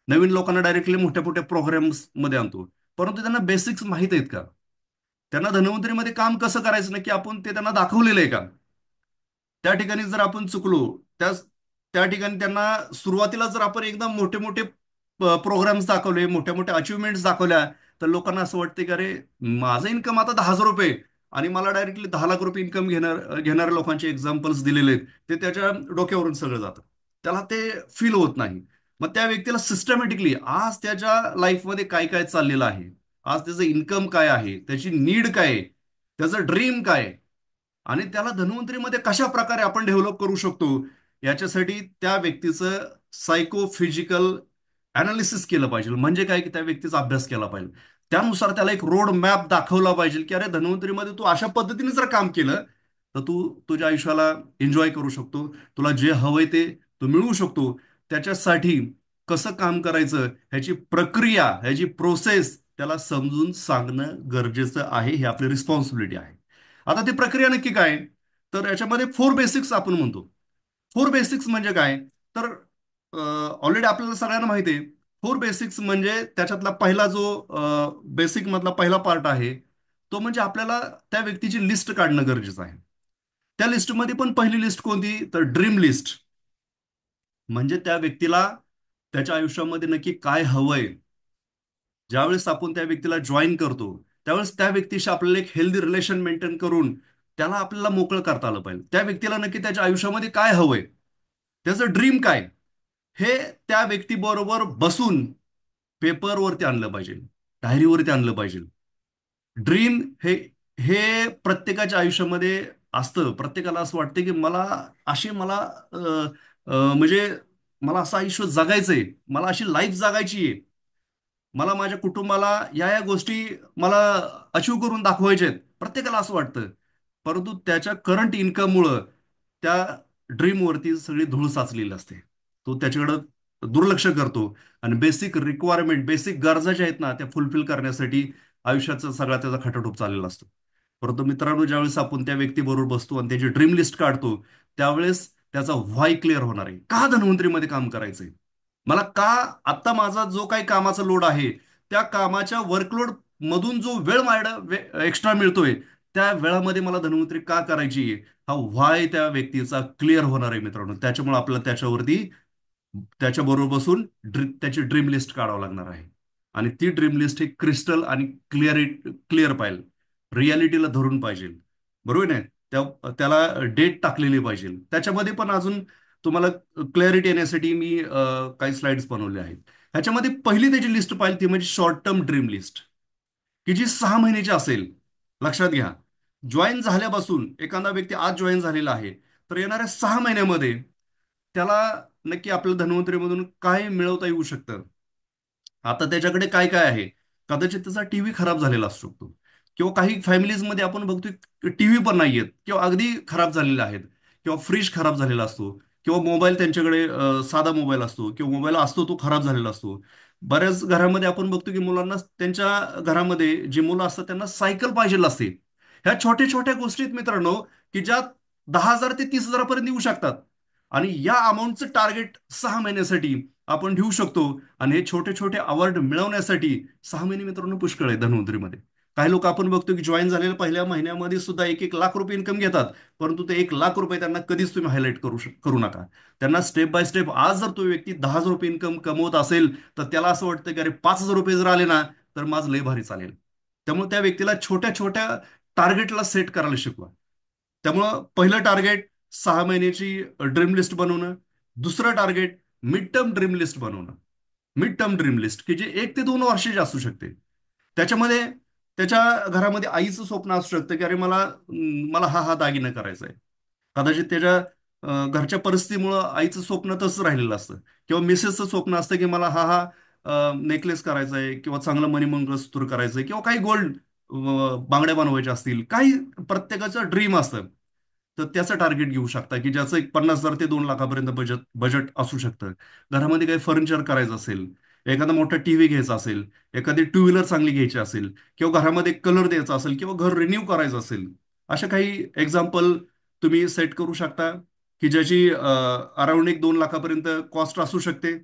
नवीन लोकांना डायरेक्टली मोठ्या मोठ्या प्रोग्राम्स मध्ये आणतो, परंतु त्यांना बेसिक्स माहित आहेत का? त्यांना धन्वंतरीमध्ये काम कसं करायचं नक्की आपण ते त्यांना दाखवलेलं आहे का? त्या ठिकाणी जर आपण चुकलो, त्या त्या ठिकाणी त्यांना सुरुवातीला जर आपण एकदम मोठे मोठे प्रोग्राम्स दाखवले, मोठ्या मोठ्या अचिव्हमेंट्स दाखवल्या, तर लोकांना असं वाटतं की अरे, माझं इन्कम आता 10,000 रुपये आणि मला डायरेक्टली 10 लाख रुपये इन्कम घेणाऱ्या लोकांचे एक्झाम्पल्स दिलेले आहेत, ते त्याच्या डोक्यावरून सगळं जातं. त्याला ते फील होत नाही. मग त्या व्यक्तीला सिस्टमॅटिकली आज त्याच्या लाईफमध्ये काय काय चाललेलं आहे, आज त्याचं इन्कम काय आहे, त्याची नीड काय आहे, त्याचं ड्रीम काय आहे, आणि त्याला धन्वंतरीमध्ये कशा प्रकारे आपण डेव्हलप करू शकतो, याच्यासाठी त्या व्यक्तीचं सायको फिजिकल अनालिसिस केलं पाहिजे. म्हणजे काय की त्या व्यक्तीचा अभ्यास केला पाहिजे. त्यानुसार त्याला एक रोड मॅप दाखवला पाहिजे की अरे, धन्वंतरीमध्ये तू अशा पद्धतीने जर काम केलं तर तू तुझ्या आयुष्याला एन्जॉय करू शकतो, तुला जे हवंय ते तू मिळवू शकतो. त्याच्यासाठी कसं काम करायचं, ह्याची प्रक्रिया, ह्याची प्रोसेस त्याला समजून सांगणं गरजेचं आहे. ही आपली रिस्पॉन्सिबिलिटी आहे. आता ती प्रक्रिया नक्की काय? तर याच्यामध्ये फोर बेसिक्स आपण म्हणतो. फोर बेसिक्स म्हणजे काय? तर ऑलरेडी आपल्याला सगळ्यांना माहिती आहे. फोर बेसिक्स म्हणजे त्याच्यातला पहिला जो बेसिक मधला पहिला पार्ट आहे, तो म्हणजे आपल्याला त्या व्यक्तीची लिस्ट काढणं गरजेचं आहे. त्या लिस्टमध्ये पण पहिली लिस्ट कोणती? तर ड्रीम लिस्ट. म्हणजे त्या व्यक्तीला त्याच्या आयुष्यामध्ये नक्की काय हवंय. ज्यावेळेस आपण त्या व्यक्तीला जॉईन करतो त्यावेळेस त्या व्यक्तीशी आपल्याला एक हेल्दी रिलेशन मेंटेन करून त्याला आपल्याला मोकळं करता आलं पाहिजे. त्या व्यक्तीला नक्की त्याच्या आयुष्यामध्ये काय हवंय, त्याचं ड्रीम काय, हे त्या व्यक्तीबरोबर बसून पेपरवरती आणलं पाहिजे, डायरीवरती आणलं पाहिजे. ड्रीम हे हे प्रत्येकाच्या आयुष्यामध्ये असतं. प्रत्येकाला असं वाटतं की मला अ, म्हणजे मला असं आयुष्य जगायचंय, मला अशी लाईफ जगायची आहे, मला माझ्या कुटुंबाला या गोष्टी मला अचीव करून दाखवायचे आहेत, प्रत्येकाला असं वाटतं. परंतु त्याच्या करंट इन्कममुळं त्या ड्रीमवरती सगळी धूळ साचलेली असते. तो त्याच्याकडं दुर्लक्ष करतो आणि बेसिक रिक्वायरमेंट, बेसिक गरजा ज्या आहेत ना त्या फुलफिल करण्यासाठी आयुष्याचा सगळा त्याचा खटाटोप चाललेला असतो. परंतु मित्रांनो, ज्यावेळेस आपण त्या व्यक्तीबरोबर बसतो आणि त्याची ड्रीम लिस्ट काढतो त्यावेळेस त्याचा व्हाय क्लिअर होणार आहे. का धन्वंतरीमध्ये काम करायचंय, मला का, आत्ता माझा जो काही कामाचा लोड आहे त्या कामाच्या वर्कलोड मधून जो वेळ माझ्या एक्स्ट्रा मिळतोय त्या वेळामध्ये मला धन्वंतरी का करायची, हा व्हाय त्या व्यक्तीचा क्लिअर होणार आहे मित्रांनो. त्याच्यामुळे आपल्याला त्याच्यावरती त्याच्याबरोबर बसून त्याची ड्रीम लिस्ट काढावं लागणार आहे. आणि ती ड्रीम लिस्ट ही क्रिस्टल आणि क्लिअर पाहिजे, रियालिटीला धरून पाहिजे. बरोबर नाही? त्याला डेट टाकलेली पाहिजे. त्याच्यामध्ये पण अजून तुम्हाला क्लॅरिटी येण्यासाठी मी काही स्लाइड्स बनवले आहेत. ह्याच्यामध्ये पहिली त्याची लिस्ट पाहिजे ती म्हणजे शॉर्ट टर्म ड्रीम लिस्ट, की जी 6 महिन्याची असेल. लक्षात घ्या, जॉईन झाल्यापासून एखादा व्यक्ती आज जॉईन झालेला आहे तर येणाऱ्या 6 महिन्यामध्ये त्याला नक्की आपल्या धन्वंतरीमधून काय मिळवता येऊ शकतं. आता त्याच्याकडे काय काय आहे? कदाचित त्याचा टीव्ही खराब झालेला असू शकतो, किंवा काही फॅमिलीजमध्ये आपण बघतोय टीव्ही पण नाहीयेत किंवा अगदी खराब झालेले आहेत, किंवा फ्रीज खराब झालेला असतो, किंवा मोबाईल त्यांच्याकडे साधा मोबाईल असतो किंवा मोबाईल असतो तो खराब झालेला असतो. बऱ्याच घरामध्ये आपण बघतो की मुलांना त्यांच्या घरामध्ये जी मुलं असतात त्यांना सायकल पाहिजे असते. ह्या छोट्या छोट्या गोष्टी आहेत मित्रांनो, की ज्या 10,000 ते 30,000 पर्यंत येऊ शकतात. आणि या अमाऊंटचं टार्गेट 6 महिन्यासाठी आपण ठेवू शकतो. आणि हे छोटे छोटे अवॉर्ड मिळवण्यासाठी 6 महिने मित्रांनो पुष्कळ आहे धन्वंतरीमध्ये. काही लोक आपण बघतो की जॉईन झालेल्या पहिल्या महिन्यामध्ये सुद्धा 1-1 लाख रुपये इन्कम घेतात. परंतु ते 1 लाख रुपये त्यांना कधीच तुम्ही हायलाईट करू नका. त्यांना स्टेप बाय स्टेप, आज जर तो व्यक्ती 10,000 रुपये इन्कम कमवत असेल, तर त्याला असं वाटतं की अरे 5,000 रुपये जर आले ना, तर माझं लय भारी चालेल. त्यामुळे त्या व्यक्तीला छोट्या छोट्या टार्गेटला सेट करायला शिकवा. त्यामुळं पहिलं टार्गेट 6 महिन्याची ड्रीम लिस्ट बनवणं. दुसरं target mid term dream list बनवणं. मिड टर्म ड्रीम लिस्ट की जे 1 ते 2 वर्षाची असू शकते. त्याच्यामध्ये त्याच्या घरामध्ये आईचं स्वप्न असू शकतं की अरे मला हा हा दागिना करायचा आहे. कदाचित त्याच्या घरच्या परिस्थितीमुळं आईचं स्वप्न तसंच राहिलेलं असतं. किंवा मिसेसचं स्वप्न असतं की मला हा हा नेकलेस करायचा आहे, किंवा चांगलं मणिमंगळसूत्र करायचं आहे, किंवा काही गोल्ड बांगड्या बनवायच्या असतील, काही प्रत्येकाचं ड्रीम असतं. तर त्याचं टार्गेट घेऊ शकता की ज्याचं एक 50,000 ते 2 लाखापर्यंत बजेट बजेट असू शकतं. घरामध्ये काही फर्निचर करायचं असेल, एखादा मोठा टीव्ही घ्यायचा असेल, एखादी टू व्हीलर चांगली घ्यायची असेल, किंवा घरामध्ये कलर द्यायचा असेल, किंवा घर रिन्यू करायचं असेल, अशा काही एक्झाम्पल तुम्ही सेट करू शकता की ज्याची अराउंड 1-2 लाखापर्यंत कॉस्ट असू शकते.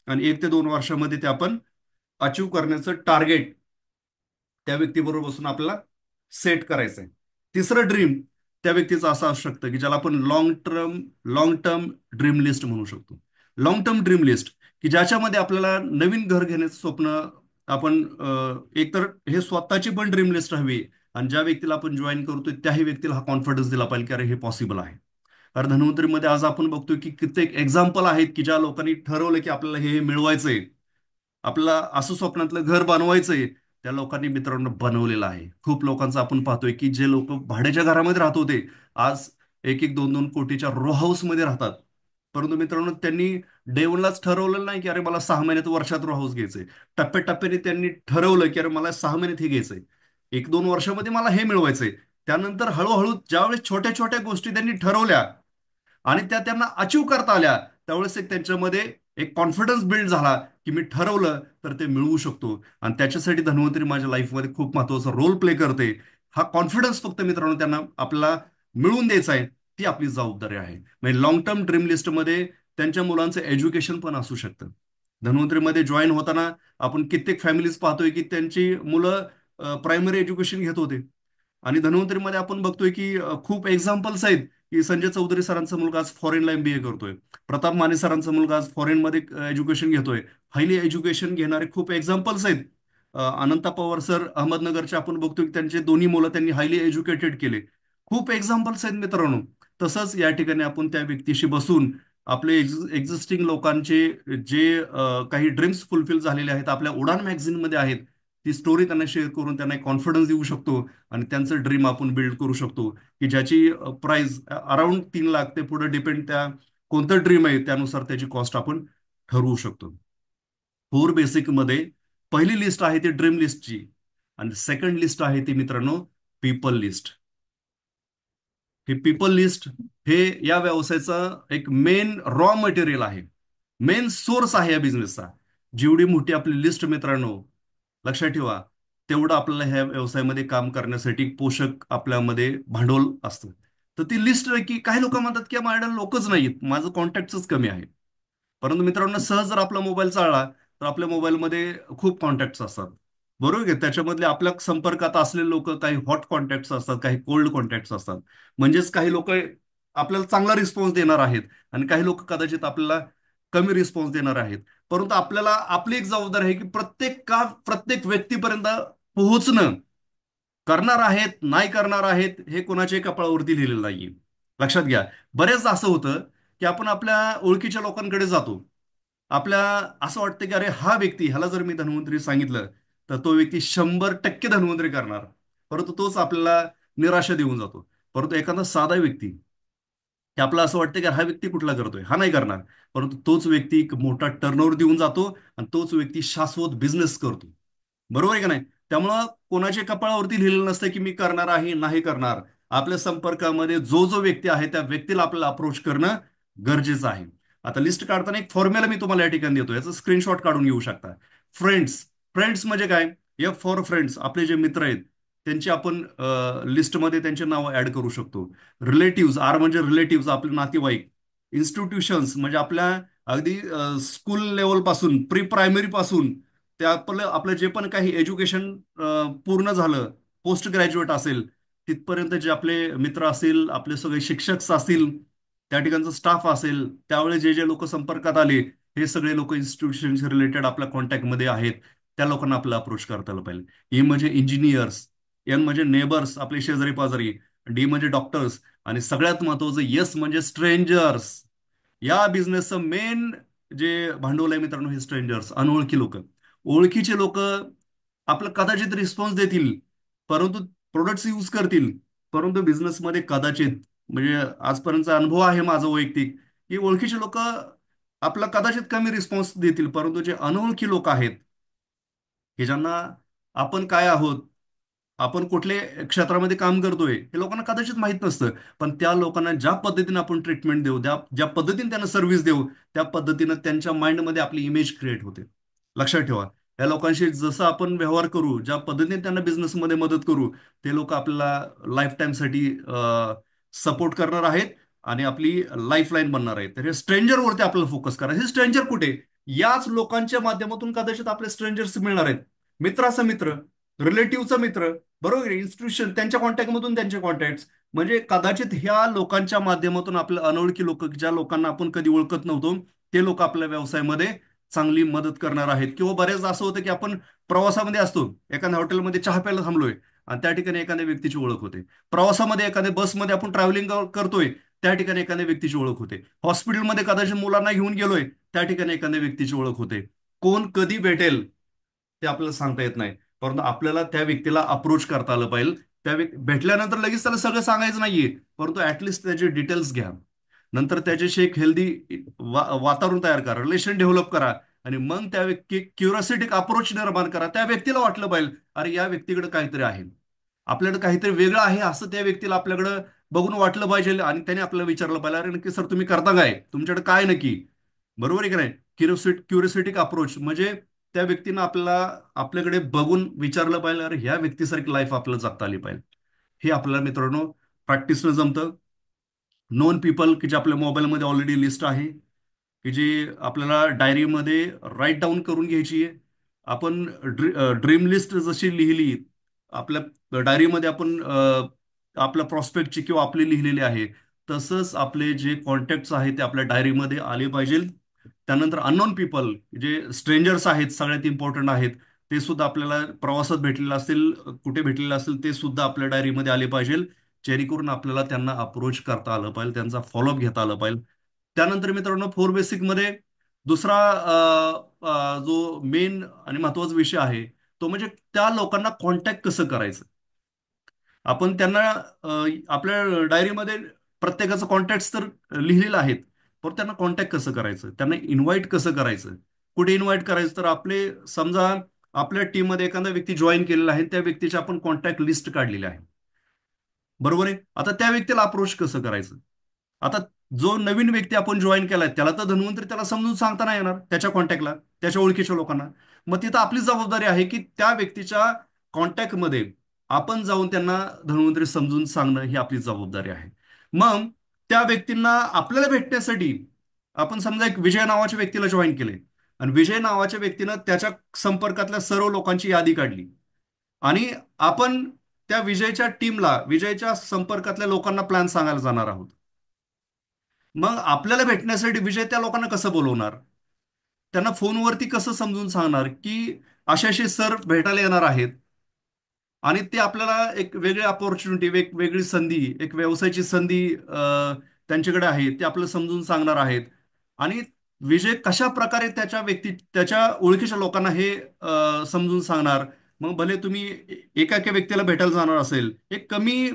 आणि 1 ते 2 वर्षामध्ये ते आपण अचीव करण्याचं टार्गेट त्या व्यक्तीबरोबर बसून आपल्याला सेट करायचं आहे. तिसरं ड्रीम त्या व्यक्तीचं असं असू शकतं की ज्याला आपण लॉंग टर्म ड्रीम लिस्ट म्हणू शकतो. लॉंग टर्म ड्रीम लिस्ट की ज्याच्यामध्ये आपल्याला नवीन घर घेण्याचं स्वप्न आपण एकतर हे स्वतःची पण ड्रीम लिस्ट हवी, आणि ज्या व्यक्तीला आपण जॉईन करतोय त्याही व्यक्तीला हा कॉन्फिडन्स दिला पाहिजे की अरे हे पॉसिबल आहे. कारण धन्वंतरीमध्ये आज आपण बघतोय की कित्येक एक्झाम्पल आहेत की ज्या लोकांनी ठरवलं की आपल्याला हे मिळवायचंय, आपल्याला असं स्वप्नातलं घर बनवायचंय, त्या लोकांनी मित्रांनो बनवलेलं आहे. खूप लोकांचं आपण पाहतोय की जे लोक भाड्याच्या घरामध्ये राहत होते, आज 1-1, 2-2 कोटीच्या रो हाऊस मध्ये राहतात. परंतु मित्रांनो, त्यांनी डे वनलाच ठरवलेलं नाही की अरे मला 6 महिन्यात वर्षात रो हाऊस घ्यायचंय. टप्प्याटप्प्याने त्यांनी ठरवलं की अरे मला 6 महिन्यात हे घ्यायचंय, 1-2 वर्षामध्ये मला हे मिळवायचंय. त्यानंतर हळूहळू ज्यावेळेस छोट्या छोट्या गोष्टी त्यांनी ठरवल्या आणि त्या त्यांना अचीव करता आल्या, त्यावेळेस एक त्यांच्यामध्ये एक कॉन्फिडन्स बिल्ड झाला की मी ठरवलं तर ते मिळवू शकतो. आणि त्याच्यासाठी धन्वंतरी माझ्या लाईफमध्ये खूप महत्वाचा रोल प्ले करते. हा कॉन्फिडन्स फक्त मित्रांनो त्यांना आपल्याला मिळवून द्यायचा आहे, ती आपली जबाबदारी आहे. म्हणजे लॉंग टर्म ड्रीम लिस्टमध्ये त्यांच्या मुलांचं एज्युकेशन पण असू शकतं. धन्वंतरीमध्ये जॉईन होताना आपण कित्येक फॅमिलीज पाहतोय की त्यांची मुलं प्रायमरी एज्युकेशन घेत होते. आणि धन्वंतरीमध्ये आपण बघतोय की खूप एक्झाम्पल्स आहेत की संजय चौधरी सरांचा मुलगा आज फॉरेनला एमबीए करतोय. प्रताप माने सरांचा मुलगा आज फॉरेनमध्ये एज्युकेशन घेतोय. हायली एज्युकेशन घेणारे खूप एक्झाम्पल्स आहेत. अनंता पवार सर अहमदनगरचे आपण बघतोय की त्यांचे दोन्ही मुलं त्यांनी हायली एज्युकेटेड केले. खूप एक्झाम्पल्स आहेत मित्रांनो. तसंच या ठिकाणी आपण त्या व्यक्तीशी बसून आपले एक्झिस्टिंग लोकांचे जे काही ड्रीम्स फुलफिल झालेले आहेत, आपल्या उडान मॅगझिनमध्ये आहेत, ती स्टोरी त्यांना शेअर करून त्यांना कॉन्फिडन्स देऊ शकतो. आणि त्यांचं ड्रीम आपण बिल्ड करू शकतो की ज्याची प्राइस अराउंड 3 लाख ते पुढे डिपेंड, त्या कोणतं ड्रीम आहे त्यानुसार त्याची कॉस्ट आपण ठरवू शकतो. बेसिक मध्ये पहिली लिस्ट आहे ती ड्रीम लिस्टची, आणि सेकंड लिस्ट आहे ती मित्रांनो पीपल लिस्ट. हे पीपल लिस्ट हे या व्यवसायाचा एक मेन रॉ मटेरियल आहे, मेन सोर्स आहे या बिझनेसचा. जेवढी मोठी आपली लिस्ट मित्रांनो, लक्षात ठेवा, तेवढं आपल्याला ह्या व्यवसायामध्ये काम करण्यासाठी पोषक आपल्यामध्ये भांडवल असतं. तर ती लिस्ट की काही लोक म्हणतात की माझ्याकडे लोकच नाहीत, माझं कॉन्टॅक्टच कमी आहे. परंतु मित्रांनो, सहज जर आपला मोबाईल चालला तर आपल्या मोबाईलमध्ये खूप कॉन्टॅक्ट्स असतात. बरोबर आहे. त्याच्यामधले आपल्या संपर्कात असलेले लोक काही हॉट कॉन्टॅक्ट्स असतात, काही कोल्ड कॉन्टॅक्ट्स असतात. म्हणजेच काही लोक आपल्याला चांगला रिस्पॉन्स देणार आहेत, आणि काही लोक कदाचित आपल्याला कमी रिस्पॉन्स देणार आहेत. परंतु आपल्याला आपली एक जबाबदारी आहे की प्रत्येक व्यक्तीपर्यंत पोहोचणं. करणार आहेत, नाही करणार आहेत, हे कोणाच्याही कपाळावरती लिहिलेलं नाहीये. लक्षात घ्या. बरेचदा असं होतं की आपण आपल्या ओळखीच्या लोकांकडे जातो. आपल्या असं वाटतं की अरे हा व्यक्ती, ह्याला जर मी धन्वंतरी सांगितलं तर तो व्यक्ती 100% धन्वंतरी करणार. परंतु तोच आपल्याला निराशा देऊन जातो. परंतु एखादा साधा व्यक्ती, की आपलं असं वाटतं की हा व्यक्ती कुठला करतोय, हा नाही करणार. परंतु तोच व्यक्ती एक मोठा टर्नओव्हर देऊन जातो, आणि तोच व्यक्ती शाश्वत बिझनेस करतो. बरोबर आहे का नाही? त्यामुळं कोणाच्या कपाळावरती लिहिलेलं नसतं की मी करणार आहे, नाही करणार. आपल्या संपर्कामध्ये जो जो व्यक्ती आहे त्या व्यक्तीला आपल्याला अप्रोच करणं गरजेचं आहे. आता लिस्ट काढताना एक फॉर्म्युला मी तुम्हाला या ठिकाणी देतो, याचं स्क्रीनशॉट काढून घेऊ शकता. फ्रेंड्स. फ्रेंड्स म्हणजे काय? एफ फॉर फ्रेंड्स, आपले जे मित्र आहेत त्यांची आपण लिस्टमध्ये त्यांचे नाव ऍड करू शकतो. रिलेटिव्ह, आर म्हणजे रिलेटिव्ह, आपले नातेवाईक. इन्स्टिट्यूशन्स म्हणजे आपल्या अगदी स्कूल लेवल पासून, प्री प्रायमरी पासून, ते आपलं आपलं जे पण काही एज्युकेशन पूर्ण झालं, पोस्ट ग्रॅज्युएट असेल तिथपर्यंत जे आपले मित्र असतील, आपले सगळे शिक्षक असतील, त्या ठिकाणचा स्टाफ असेल, त्यावेळेस जे जे लोक संपर्कात आले, हे सगळे लोक इन्स्टिट्यूशन रिलेटेड आपल्या कॉन्टॅक्टमध्ये आहेत, त्या लोकांना आपलं अप्रोच करता आलं पाहिजे. ई म्हणजे इंजिनियर्स, एन म्हणजे नेबर्स, आपले शेजारी पाजारी, डी म्हणजे डॉक्टर्स, आणि सगळ्यात महत्वाचं येस म्हणजे स्ट्रेंजर्स. या बिझनेसचं मेन जे भांडवल आहे मित्रांनो, हे स्ट्रेंजर्स, अनोळखी लोक. ओळखीचे लोक आपलं कदाचित रिस्पॉन्स देतील, परंतु प्रोडक्ट्स यूज करतील, परंतु बिझनेसमध्ये कदाचित, म्हणजे आजपर्यंतचा अनुभव आहे माझा वैयक्तिक, की ओळखीचे लोक आपला कदाचित कमी रिस्पॉन्स देतील, परंतु जे अनोळखी लोक आहेत, की ज्यांना आपण काय आहोत, आपण कुठल्या क्षेत्रामध्ये काम करतोय, हे लोकांना कदाचित माहित नसतं. पण त्या लोकांना ज्या पद्धतीने आपण ट्रीटमेंट देऊ, ज्या पद्धतीने त्यांना सर्व्हिस देऊ, त्या पद्धतीनं त्यांच्या माइंडमध्ये आपली इमेज क्रिएट होते. लक्षात ठेवा, या लोकांशी जसं आपण व्यवहार करू, ज्या पद्धतीने त्यांना बिझनेसमध्ये मदत करू, ते लोक आपल्याला लाईफ टाईमसाठी सपोर्ट करणार आहेत आणि आपली लाईफलाईन बनणार आहेत. तर हे स्ट्रेंजरवरती आपल्याला फोकस करा. हे स्ट्रेंजर कुठे? याच लोकांच्या माध्यमातून कदाचित आपले स्ट्रेंजर्स मिळणार आहेत. मित्राचा मित्र, रिलेटिव्हचा मित्र, बरोबर आहे, इन्स्टिट्यूशन त्यांच्या कॉन्टॅक्टमधून त्यांचे कॉन्टॅक्ट, म्हणजे कदाचित ह्या लोकांच्या माध्यमातून आपलं अनोळखी लोक, ज्या लोकांना आपण कधी ओळखत नव्हतो, ते लोक आपल्या व्यवसायामध्ये चांगली मदत करणार आहेत. किंवा बरेचदा असं होतं की आपण प्रवासामध्ये असतो, एखाद्या हॉटेलमध्ये चहा प्यायला थांबलोय आणि त्या ठिकाणी एखाद्या व्यक्तीची ओळख होते. प्रवासामध्ये एखाद्या बसमध्ये आपण ट्रॅव्हलिंग करतोय, त्या ठिकाणी एखाद्या व्यक्तीची ओळख होते. हॉस्पिटलमध्ये कदाचित मुलांना घेऊन गेलोय, त्या ठिकाणी एखाद्या व्यक्तीची ओळख होते. कोण कधी भेटेल ते आपल्याला सांगता येत नाही, परंतु आपल्याला त्या व्यक्तीला अप्रोच करता आलं पाहिजे. त्या व्यक्ती भेटल्यानंतर लगेच त्याला सगळं सांगायचं नाहीये, परंतु ऍटलिस्ट त्याचे डिटेल्स घ्या. नंतर त्याच्याशी एक हेल्दी वातावरण तयार करा, रिलेशन डेव्हलप करा, आणि मग त्या व्यक्ती क्युरिओसिटी अप्रोच निर्माण करा. त्या व्यक्तीला वाटलं पाहिजे, अरे या व्यक्तीकडे काहीतरी आहे, आपल्याकडे काहीतरी वेगळं आहे, असं त्या व्यक्तीला आपल्याकडं बघून वाटलं पाहिजे, आणि त्याने आपल्याला विचारलं पाहिजे, अरे नक्की सर तुम्ही करता काय, तुमच्याकडे काय नक्की. बरोबर आहे की नाही? क्युरिओसिटी अप्रोच म्हणजे त्या व्यक्तीनं आपल्याला आपल्याकडे बघून विचारलं पाहिजे, अरे ह्या व्यक्तीसारखी लाईफ आपल्याला जगता आली पाहिजे. हे आपल्याला मित्रांनो प्रॅक्टिसनं जमतं. नोन पीपल, की जे आपल्या मोबाईलमध्ये ऑलरेडी लिस्ट आहे, की जी आपल्याला डायरीमध्ये राईट डाऊन करून घ्यायची आहे. आपण ड्रीम लिस्ट जशी लिहिली आपल्या डायरीमध्ये, आपण आपल्या प्रॉस्पेक्टची किंवा आपली लिहिलेली आहे, तसंच आपले जे कॉन्टॅक्ट्स आहेत ते आपल्या डायरीमध्ये आले पाहिजे. त्यानंतर अननोन पीपल, जे स्ट्रेंजर्स आहेत, सगळ्यात इम्पॉर्टंट आहेत, ते सुद्धा आपल्याला प्रवासात भेटलेलं असेल, कुठे भेटलेलं असेल, ते सुद्धा आपल्या डायरीमध्ये आले पाहिजे, जेणेकरून आपल्याला त्यांना अप्रोच करता आलं पाहिजे, त्यांचा फॉलोअप घेता आलं पाहिजे. त्यानंतर मित्रांनो, फोर बेसिक मध्ये दुसरा जो मेन आणि महत्वाचा विषय आहे, तो म्हणजे त्या लोकांना कॉन्टॅक्ट कसं करायचं. आपण त्यांना आपल्या डायरीमध्ये प्रत्येकाचं कॉन्टॅक्ट तर लिहिलेलं आहेत, पण त्यांना कॉन्टॅक्ट कसं करायचं, त्यांना इन्व्हाइट कसं करायचं, कुठे इन्व्हाइट करायचं. तर आपले समजा आपल्या टीम मध्ये एखादा व्यक्ती जॉईन केलेला आहे, त्या व्यक्तीची आपण कॉन्टॅक्ट लिस्ट काढलेली आहे, बरोबर आहे. आता त्या व्यक्तीला अप्रोच कसं करायचं. आता जो नवीन व्यक्ती आपण जॉईन केलाय, त्याला तर धन्वंतरी त्याला समजून सांगता नाही येणार, त्याच्या कॉन्टॅक्टला, त्याच्या ओळखीच्या लोकांना. मग तिथं आपली जबाबदारी आहे की त्या व्यक्तीच्या कॉन्टॅक्टमध्ये आपण जाऊन त्यांना धन्वंतरी समजून सांगणं, ही आपली जबाबदारी आहे. मग त्या व्यक्तींना आपल्याला भेटण्यासाठी आपण समजा एक विजय नावाच्या व्यक्तीला जॉईन केले, आणि विजय नावाच्या व्यक्तीनं त्याच्या संपर्कातल्या सर्व लोकांची यादी काढली, आणि आपण त्या विजयच्या टीमला, विजयच्या संपर्कातल्या लोकांना प्लॅन सांगायला जाणार आहोत. मग आपल्याला भेटण्यासाठी विजय त्या लोकांना कसं बोलवणार, त्यांना फोनवरती कसं समजून सांगणार की असे असे सर भेटायला येणार आहेत, आणि ते आपल्याला एक वेगळी अपॉर्च्युनिटी, वेगवेगळी संधी, एक व्यवसायाची संधी त्यांच्याकडे आहे, ते आपल्याला समजून सांगणार आहेत. आणि विजय कशा प्रकारे त्याच्या ओळखीच्या लोकांना हे समजून सांगणार. मग भले तुम्ही एका एका व्यक्तीला भेटायला जाणार असेल, एक कमी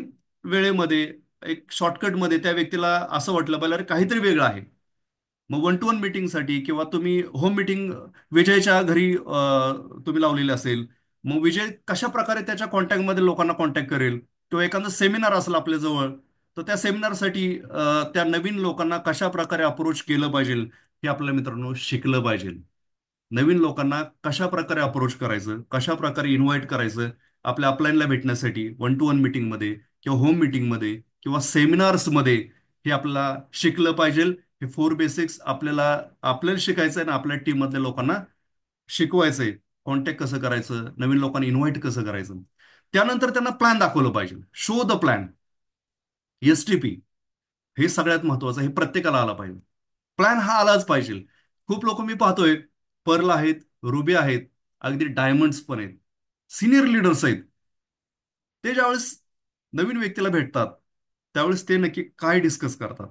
वेळेमध्ये, एक शॉर्टकटमध्ये त्या व्यक्तीला असं वाटलं पाहिजे, अरे काहीतरी वेगळं आहे. मग वन टू वन मीटिंगसाठी, किंवा तुम्ही होम मीटिंग विजयच्या घरी तुम्ही लावलेली असेल, मग विजय कशा प्रकारे त्याच्या कॉन्टॅक्टमध्ये लोकांना कॉन्टॅक्ट करेल. किंवा एखादा सेमिनार असेल आपल्या जवळ, तर त्या सेमिनारसाठी त्या नवीन लोकांना कशा प्रकारे अप्रोच केलं पाहिजे, हे आपल्या मित्रांनो शिकलं पाहिजे. नवीन लोकांना कशा प्रकारे अप्रोच करायचं, कशा प्रकारे इन्व्हाइट करायचं, आपल्या अपलाईनला भेटण्यासाठी वन टू वन मीटिंगमध्ये, किंवा होम मीटिंगमध्ये, किंवा सेमिनार्समध्ये, हे आपल्याला शिकलं पाहिजे. हे फोर बेसिक्स आपल्याला आपल्याला शिकायचं आहे, ना आपल्या टीम मधल्या लोकांना शिकवायचंय. कॉन्टॅक्ट कसं करायचं, नवीन लोकांना इन्व्हाइट कसं करायचं. त्यानंतर त्यांना प्लॅन दाखवलं पाहिजे. Show the plan. STP हे सगळ्यात महत्वाचं, हे प्रत्येकाला आला पाहिजे. प्लॅन हा आलाच पाहिजे. खूप लोक मी पाहतोय, पर्ल आहेत, रुबी आहेत, अगदी डायमंड्स पण आहेत, सिनियर लीडर्स आहेत. ते ज्यावेळेस नवीन व्यक्तीला भेटतात, त्यावेळेस ते नक्की काय डिस्कस करतात,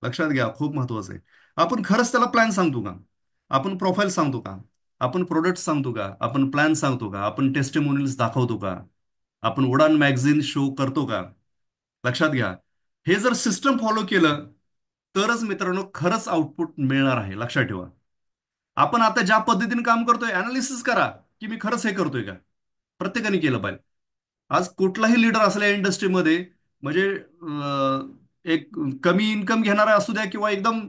लक्षात घ्या, खूप महत्वाचं आहे. आपण खरंच त्याला प्लॅन सांगतो का? आपण प्रोफाईल सांगतो का? आपण प्रोडक्ट सांगतो का? आपण प्लॅन सांगतो का? आपण टेस्टिमोनियल्स दाखवतो का? आपण उडान मॅगझिन शो करतो का? लक्षात घ्या. हे जर सिस्टम फॉलो केलं, तरच मित्रांनो खरंच आउटपुट मिळणार आहे, लक्षात ठेवा. आपण आता ज्या पद्धतीने काम करतोय, अनालिसिस करा की मी खरंच हे करतोय का. प्रत्येकाने केलं पाहिजे. आज कुठलाही लीडर असला इंडस्ट्रीमध्ये, म्हणजे एक कमी इन्कम घेणारा असू द्या किंवा एकदम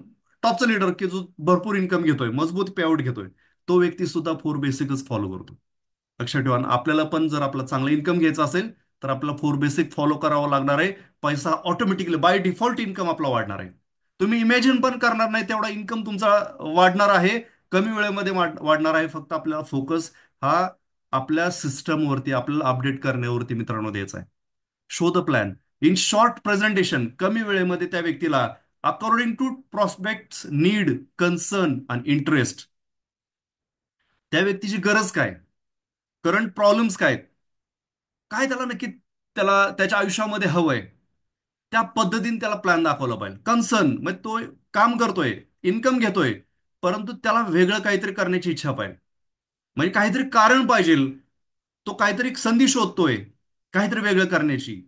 टॉपचा लीडर की जो भरपूर इन्कम घेतोय, मजबूत पेआउट घेतोय, तो व्यक्ती सुद्धा फोर बेसिकच फॉलो करतो. लक्षात ठेवा. आणि आपल्याला पण जर आपला चांगला इन्कम घ्यायचा असेल, तर आपला फोर बेसिक फॉलो करावा लागणार आहे. पैसा ऑटोमॅटिकली बाय डिफॉल्ट इन्कम आपला वाढणार आहे. तुम्ही इमॅजिन पण करणार नाही तेवढा इन्कम तुमचा वाढणार आहे. कमी वेळेमध्ये वाढणार आहे. फक्त आपल्याला फोकस हा आपल्या सिस्टमवरती, आपल्याला अपडेट करण्यावरती मित्रांनो द्यायचा आहे. Show the plan in short presentation, कमी वेळेमध्ये त्या व्यक्तीला according to prospect need, concern आणि इंटरेस्ट, त्या व्यक्तीची गरज काय, करंट प्रॉब्लेम्स काय, काय त्याला नक्की त्याला त्याच्या आयुष्यामध्ये हवंय, त्या पद्धतीने त्याला प्लॅन दाखवला पाहिजे. कन्सर्न म्हणजे तो काम करतोय, इन्कम घेतोय, परंतु त्याला वेगळं काहीतरी करण्याची इच्छा पाहिजे. म्हणजे काहीतरी कारण पाहिजे. तो काहीतरी एक संधी शोधतोय काहीतरी वेगळं करण्याची.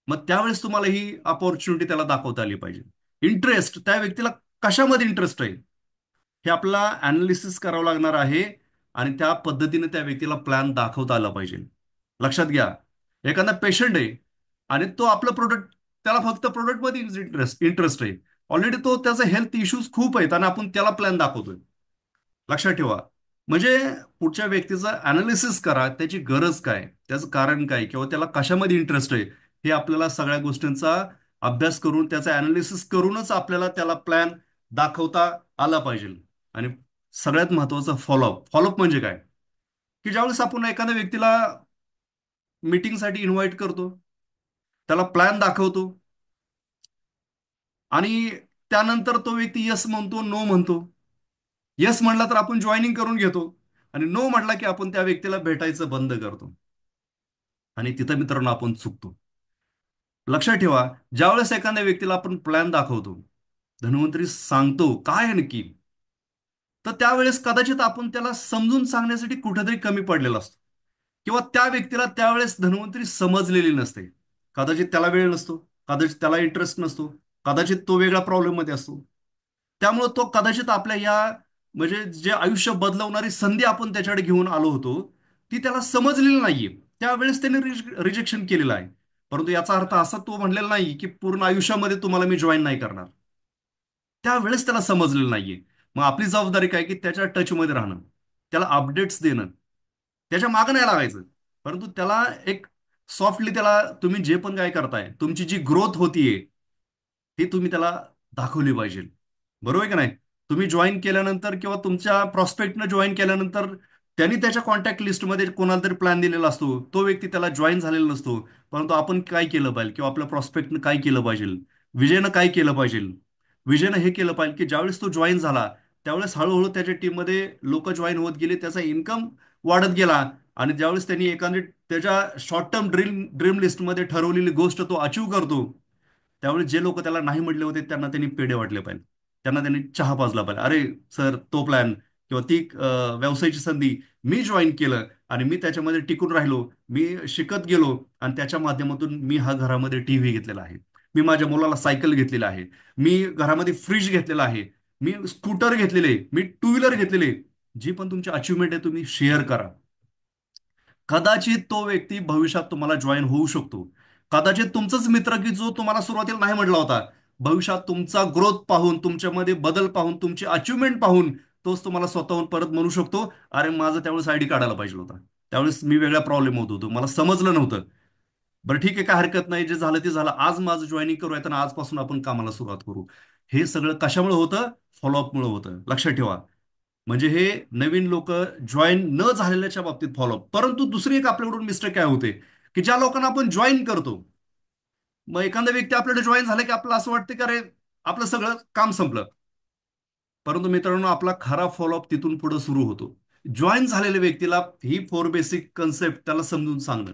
मग त्यावेळेस तुम्हाला ही अपॉर्च्युनिटी त्याला दाखवता आली पाहिजे. इंटरेस्ट, त्या व्यक्तीला कशामध्ये इंटरेस्ट आहे, हे आपल्याला अनालिसिस करावं लागणार आहे. आणि त्या पद्धतीने त्या व्यक्तीला प्लॅन दाखवता आला पाहिजे. लक्षात घ्या. एखादा पेशंट आहे आणि तो आपलं प्रोडक्ट, त्याला फक्त प्रोडक्टमध्ये इंटरेस्ट इंटरेस्ट आहे. ऑलरेडी तो त्याचा हेल्थ इश्यूज खूप आहेत आणि आपण त्याला प्लॅन दाखवतोय. लक्षात ठेवा. म्हणजे पुढच्या व्यक्तीचं अनालिसिस करा, त्याची गरज काय, त्याचं कारण काय, किंवा त्याला कशामध्ये इंटरेस्ट आहे, हे आपल्याला सगळ्या गोष्टींचा अभ्यास करून, त्याचा अनालिसिस करूनच आपल्याला त्याला प्लॅन दाखवता आला पाहिजे. आणि सगळ्यात महत्वाचं फॉलोअप. फॉलोअप म्हणजे काय? की ज्यावेळेस आपण एखाद्या व्यक्तीला मीटिंगसाठी इन्व्हाइट करतो, त्याला प्लॅन दाखवतो, आणि त्यानंतर तो व्यक्ती यस म्हणतो, नो म्हणतो. येस म्हटला तर आपण जॉईनिंग करून घेतो, आणि नो म्हटला की आपण त्या व्यक्तीला भेटायचं बंद करतो. आणि तिथं मित्रांनो आपण चुकतो. लक्षात ठेवा. ज्यावेळेस एखाद्या व्यक्तीला आपण प्लॅन दाखवतो, धन्वंतरी सांगतो काय आहे नक्की, तर त्यावेळेस कदाचित आपण त्याला समजून सांगण्यासाठी कुठेतरी कमी पडलेला असतो, किंवा त्या व्यक्तीला त्यावेळेस धन्वंतरी समजलेली नसते. कदाचित त्याला वेळ नसतो, कदाचित त्याला इंटरेस्ट नसतो, कदाचित तो वेगळ्या प्रॉब्लेम मध्ये असतो. त्यामुळे तो कदाचित आपल्या या, म्हणजे जे आयुष्य बदलवणारी संधी आपण त्याच्याकडे घेऊन आलो होतो, ती त्याला समजलेली नाहीये. त्यावेळेस त्याने रिजेक्शन केलेलं आहे. परंतु याचा अर्थ असा तो म्हणलेला नाही की पूर्ण आयुष्यामध्ये तुम्हाला मी जॉईन नाही करणार. त्यावेळेस त्याला समजलेलं नाहीये. मग आपली जबाबदारी काय की त्याच्या टचमध्ये राहणं, त्याला अपडेट्स देणं, त्याच्या मागं नाही लागायचं. परंतु त्याला एक सॉफ्टली, त्याला तुम्ही जे पण काय करताय, तुमची जी ग्रोथ होतीये, ती तुम्ही त्याला दाखवली पाहिजे. बरोबर आहे की नाही? तुम्ही जॉईन केल्यानंतर किंवा तुमच्या प्रॉस्पेक्टनं जॉईन केल्यानंतर, त्यांनी त्याच्या कॉन्टॅक्ट लिस्टमध्ये कोणाला तरी प्लॅन दिलेला असतो, तो व्यक्ती त्याला जॉईन झालेला नसतो. परंतु आपण काय केलं पाहिजे, किंवा आपल्या प्रॉस्पेक्टनं काय केलं पाहिजे, विजयनं काय केलं पाहिजे. विजयनं हे केलं पाहिजे की ज्यावेळेस तो जॉईन झाला, त्यावेळेस हळूहळू त्याच्या टीममध्ये लोक जॉईन होत गेले, त्याचा इन्कम वाढत गेला. आणि ज्यावेळेस त्यांनी एखादी त्याच्या शॉर्ट टर्म ड्रीम लिस्टमध्ये ठरवलेली गोष्ट तो अचीव्ह करतो, त्यावेळेस जे लोक त्याला नाही म्हटले होते, त्यांना त्यांनी पेढे वाटले पाहिजे. त्यांना त्यांनी चहा पाजला पाहिजे. अरे सर, तो प्लॅन किंवा ती व्यवसायाची संधी मी जॉईन केलं, आणि मी त्याच्यामध्ये टिकून राहिलो, मी शिकत गेलो, आणि त्याच्या माध्यमातून मी हा घरामध्ये टीव्ही घेतलेला आहे, मी माझ्या मुलाला सायकल घेतलेला आहे, मी घरामध्ये फ्रीज घेतलेला आहे, मी स्कूटर घेतलेले, मी टू व्हीलर घेतलेले. जी पण तुमची अचिव्हमेंट आहे तुम्ही शेअर करा. कदाचित तो व्यक्ती भविष्यात तुम्हाला जॉईन होऊ शकतो. कदाचित तुमचाच मित्र की जो तुम्हाला सुरुवातीला नाही म्हटला होता, भविष्यात तुमचा ग्रोथ पाहून, तुमच्यामध्ये बदल पाहून, तुमची अचिव्हमेंट पाहून, तोच तुम्हाला स्वतःहून परत म्हणू शकतो, अरे माझं त्यावेळेस आयडी काढायला पाहिजे होता, त्यावेळेस मी वेगळ्या प्रॉब्लेम होत होतो, मला समजलं नव्हतं. बरं ठीक आहे, काय हरकत नाही, जे झालं ते झालं, आज माझं जॉईनिंग करूयात आणि आजपासून आपण कामाला सुरुवात करू. हे सगळं कशामुळे होतं? फॉलोअपमुळे होतं. लक्षात ठेवा. म्हणजे हे नवीन लोक जॉईन न झालेल्याच्या बाबतीत फॉलोअप. परंतु दुसरी एक आपल्याकडून मिस्टेक काय होते, की ज्या लोकांना आपण जॉईन करतो, मग एखादा व्यक्ती आपल्याकडे जॉईन झाला की आपलं असं वाटतं की अरे आपलं सगळं काम संपलं. परंतु मित्रांनो, आपला खरा फॉलोअप तिथून पुढे सुरू होतो. जॉईन झालेल्या व्यक्तीला ही फोर बेसिक कन्सेप्ट त्याला समजून सांगणं,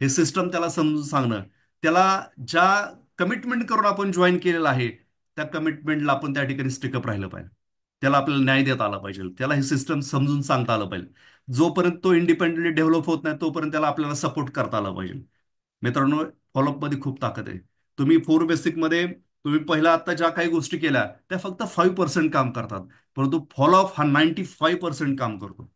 हे सिस्टम त्याला समजून सांगणं, त्याला ज्या कमिटमेंट करून आपण जॉईन केलेलं आहे त्या कमिटमेंटला आपण त्या ठिकाणी स्टिकअप राहिलं पाहिजे. त्याला आपल्याला न्याय देता आला पाहिजे, त्याला हे सिस्टम समजून सांगता आलं पाहिजे. जोपर्यंत तो इंडिपेंडेंटली डेव्हलप होत नाही तोपर्यंत त्याला आपल्याला सपोर्ट करता आला पाहिजे. मित्रांनो, फॉलोअप मध्ये खूप ताकद आहे. तुम्ही फोर बेसिक मध्ये तुम्ही पहिला आता ज्या काही गोष्टी केल्या त्या फक्त 5% काम करतात, परंतु फॉलोअप हा 95% काम करतो.